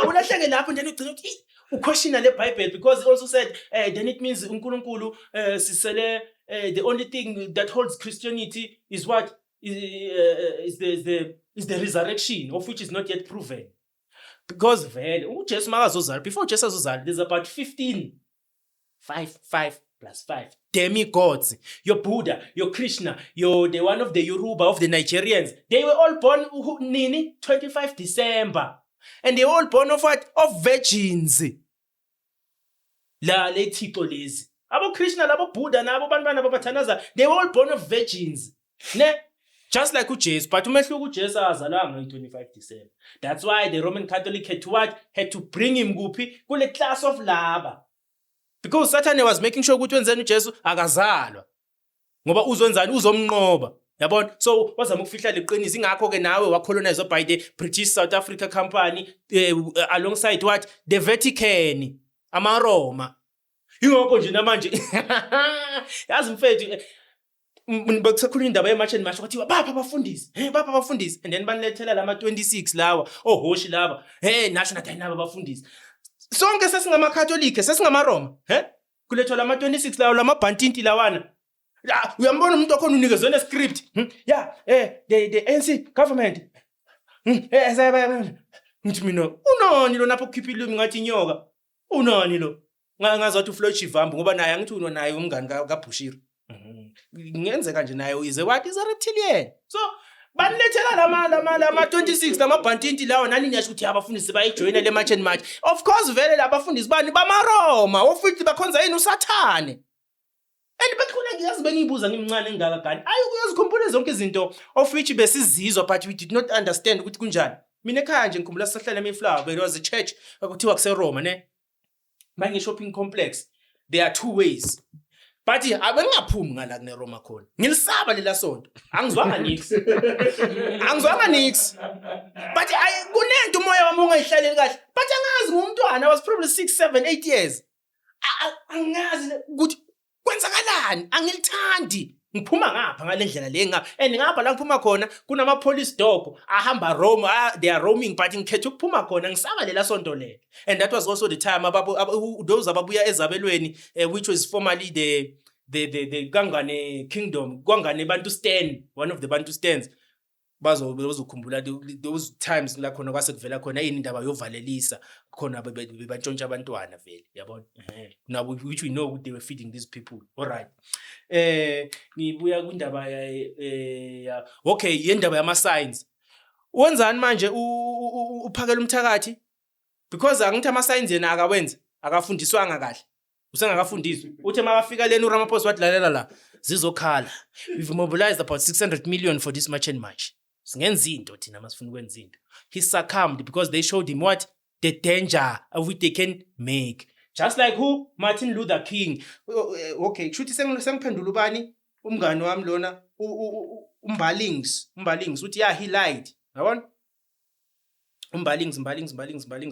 ulahleke lapho then ugcina ukuthi uquestiona le Bible because he also said then it means uNkulunkulu sisele the only thing that holds Christianity is what is the resurrection of which is not yet proven because vele uJesu makazozala before Jesus azozala there's about 5 plus 5 demigods your Buddha your Krishna your the one of the Yoruba of the Nigerians they were all born nini 25 December and they were all born of what of virgins la lethixo lezi abo Krishna labo Buddha nabo bantwana babathanaza they were all born of virgins ne just like uJesu but umehluko uJesu azalanga nge-25 December that's why the Roman Catholic had to bring him kuphi kule class of laba because Satan was making sure ukuthi wenzeni uJesu akazalwa ngoba uzonzani uzomnqoba yabona so wazama ukufihla leqiniso ingakho ke nawe wacolonized by the British South Africa Company alongside what the Vatican amaRoma ingakho nje namanje yazi mfethu bakusakhuluma indaba yemarch and march kwathiwa bapha abafundisi and then banilethela lama 26 lawa ohoshi laba national dynamo abafundisi sonke sesingama Catholic sesingama Roma kulethwa lama 26 lawa lama bhantinti lawana uyambona umuntu okhona unikezwe script the ANC government ngithi mina unani lo napho kukhipha ilimi ngathi inyoka unani lo ngazathi uFloyd Shivambu ngoba naye angithi unonaye umngani kaBushiri ngenzeka nje naye is a reptilian so banilethela lama 26 lamabhantinti lawo nani niyasho ukuthi abafundisi bayijoyina le march and march of course vele labafundisi bani bamaRoma ofuthi bakhonza yini uSathane and bakhona ngiyazi bengibuza ngimncane engakagani uyazikhumbula zonke izinto of which besizizwa but we did not understand ukuthi kunjani mina ekhaya nje ngikhumbula sihlala eMflower there was a church akuthiwa kuseRoma ne manje shopping complex there are two ways but abengaphumi ngala kuneRoma khona ngilisaba lela sonto angizwanga nix but kunento umoya wami ungayihlaleli kahle but angazi ngumntwana was probably 6 7 8 years angazi ukuthi kwenzakalani angilithandi ngiphuma ngapha ngalendlela le and ngapha la ngiphuma khona kunama police dog ahamba Rome they are roaming but ngikhetha ukuphuma khona ngisaba lela sonto lelo and that was also the time those ababuya ezabelweni which was formerly the Gangane kingdom Gwangane Bantu stand one of the Bantu stands bazokhumbula those times la khona kwase kuvela khona yini indaba yovalelisa khona bebantshontsha abantwana vele yabona now which we know they were feeding these people all right ngibuya kwindaba okay yendaba yama signs wenzani manje uphakela umthakathi because angithi ama signs yena akawenza akafundiswanga kahle usengakafundiswa uthe makafika leni uRamaphosa wathi lalela la zizokhala we've mobilized about 600 million for this march and march singenza into thina masifuna ukwenza into he succumbed because they showed him what the danger of which they can make just like who Martin Luther King okay kushuthi sengiphendula ubani umngani wami lona umbalings uthi yeah he lied yabona umbalings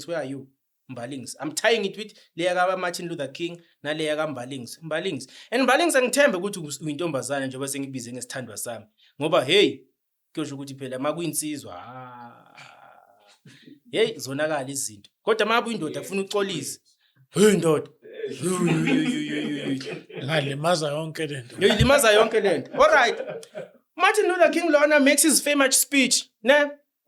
where are you Mbalings I'm tying it with leya ka Martin Luther King naleya ka Mbalings and Mbalings angithembe ukuthi uyintombazana njengoba sengibize ngesithandwa sami ngoba hey kuyosho ukuthi phela makuyinsizwa hey zonakala izinto kodwa mabu indoda afuna uxolisa hey ndoda ngalimaza yonke lento yilimaza yonke lento all right Martin Luther King lona makes his famous speech ne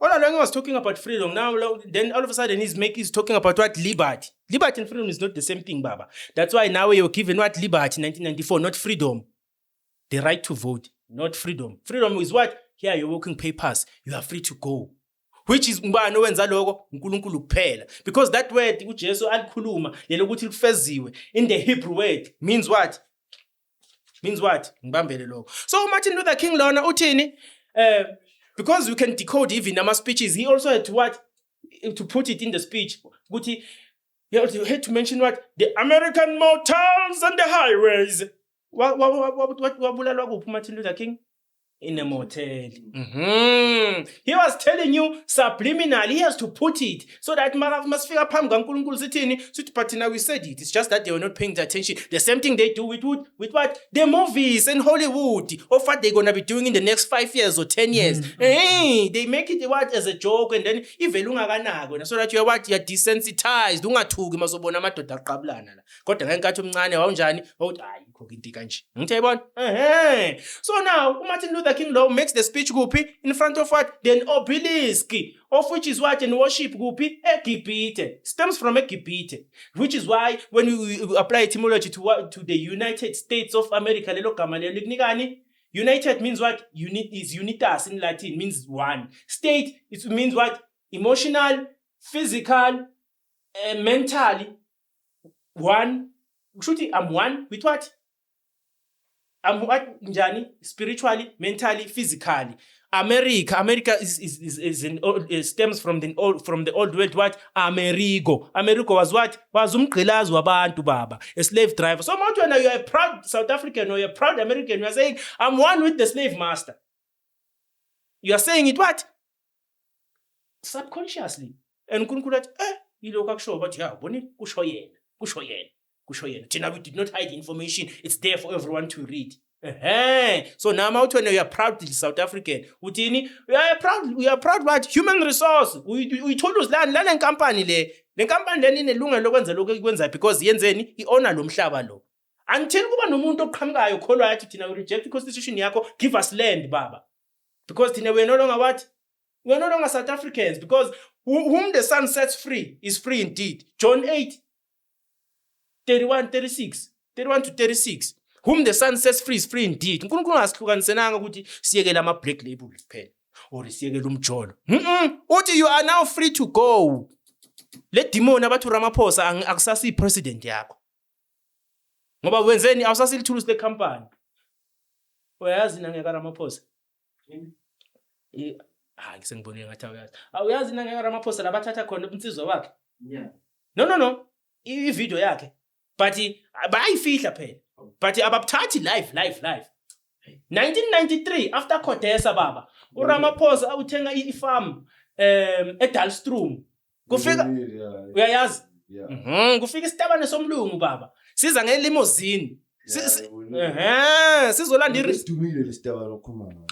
all along he was talking about freedom now then all of a sudden he's talking about what liberty and freedom is not the same thing baba that's why now you're given what liberty 1994 not freedom the right to vote not freedom is what here you're working papers you are free to go which is ngubani owenza lokho uNkulunkulu kuphela because that word uJesu alikhuluma lelo ukuthi likufeziwe in the Hebrew word means what ngibambele lokho so Martin Luther King lona uthini because you can decode even ama speeches he also had to put it in the speech ukuthi he had to mention what the American motels and the highways wabulalwa kuphi Martin Luther King in a motel. He was telling you subliminally, he has to put it so that must figure pam kaNkulunkulu sithini sithi but now we said it. It's just that they were not paying attention. The same thing they do with what? The movies in Hollywood of what they're gonna be doing in the next 5 years or 10 years. Hey, they make it what as a joke and then even ungakanako so that you're desensitized. Ungathuki masobona amadoda aqabulana la. Kodwa ngenkathi umncane wawunjani? Wawuthi hayi ikho into kanje. Ngithayibona? So now Martin Luther King law makes the speech kuphi in front of what then obelisk of which is what and worship kuphi eGibhithe stems from eGibhithe which is why when we apply etymology to the United States of America lelo gama lelo likunikani united means what is unitas in Latin means one state it means what emotional physical mentally one kushuthi I'm one with what I'm what njani spiritually, mentally, physically. America is stems from the old word what Amerigo was what was umgqilazi wabantu baba a slave driver so much when you are a proud South African or you are a proud American you are saying I'm one with the slave master you are saying it what subconsciously and uNkulunkulu athi yilokho akusho but yeah boni kusho yena we did not hide information it's there for everyone to read so now when you are proud South African uthini we are proud about human resource we told us la nkampani le nkampani leni inelungelo lokwenza lokho ikwenza because yenzeni iona lo mhlaba lo until kuba nomuntu oqhamukayo kholwa yathi thina we reject constitution yakho give us land baba because thina we are no longer South Africans because whom the sun sets free is free indeed John 8:31 to 36 whom the sun sets free is free indeed uNkulunkulu ngasihlukanisenanga ukuthi siyekele ama black label kuphela or siyekele umjolo uthi you are now free to go le demon abathu Ramaphosa akusasi president yakho ngoba wenzeni awusasilithulusi le company uyazi nangeka Ramaphosa ngisengibonile ngathi awuyazi awuyazi nangeka Ramaphosa labathatha khona umnsizwa wakhe no i-video yakhe but bayifihla phela but ababuthathi live 1993 after Kodesa baba uRamaphosa uthenga ifarm eDalstrom kufika uyayazi kufika isitabane somlungu baba siza ngelimousine sizolanda idumile lesitabane okhuluma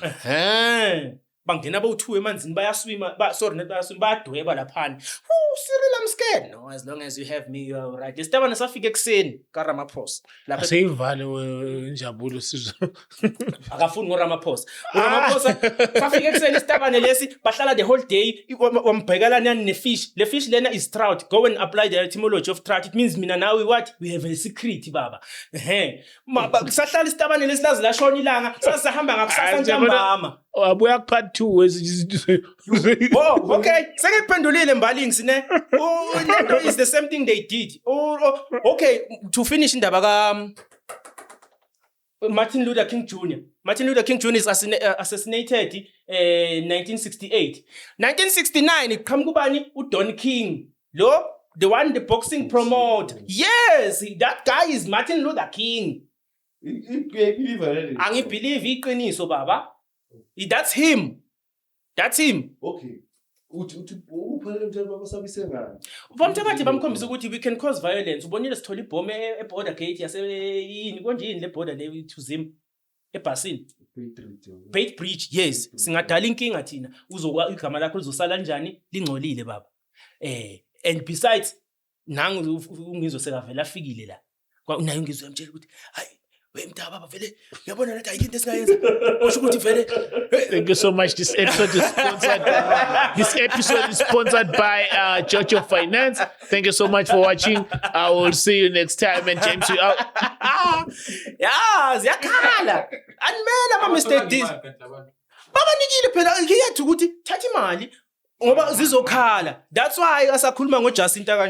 bangena bowu2 emanzini bayaswima bayadweba laphana Cyril I'm scared no as long as you have me you are right isitabane safika ekseni kaRamaphosa lapha aseyivale injabulo sizo akafuni ngoRamaphosa safika ekseni isitabane lesi bahlala the whole day wambhekelana nefish le fish lena is trout go and apply the etymology of trout it means mina nawe what we have a secret baba sahlala isitabane lesi lazi la shona ilanga sasahamba ngakusasa ntambama abuya ku part 2 okay sekuphendulile Mbalingisi ne Lento is the same thing they did. Okay, to finish indaba ka Martin Luther King Jr. Martin Luther King Jr. is assassinated 1968. 1969 iqhamuka kubani uDon King. The one the boxing promoter. Yes, that guy is Martin Luther King. Angibelieve iqiniso baba. That's him. That's him. Okay. Bamthakathi bamkhombisa ukuthi we can cause violence. Ubonile sithola ibhomu eborder gate yini konjini le border le to Zim ebhasini. Bait Bridge, yes. Singadala inkinga thina. Uzokwa igama lakho lizosala kanjani lingcolile baba. And besides nangu ungizosekavela afikile la. Unayo ngizwe yamtshela ukuthi hayi wemntaba baba vele uyabona lento ayikho into esingayenza. Usho ukuthi vele Thank you so much. This episode is sponsored by Jojo Finance. Thank you so much for watching. I will see you next time. And James, you out. Yeah, ziyakhala. Animela ma Mr. D. Baba nikile phela ngiyathi ukuthi thatha imali ngoba zizokhala. That's why asakhuluma ngoJacinta kanje.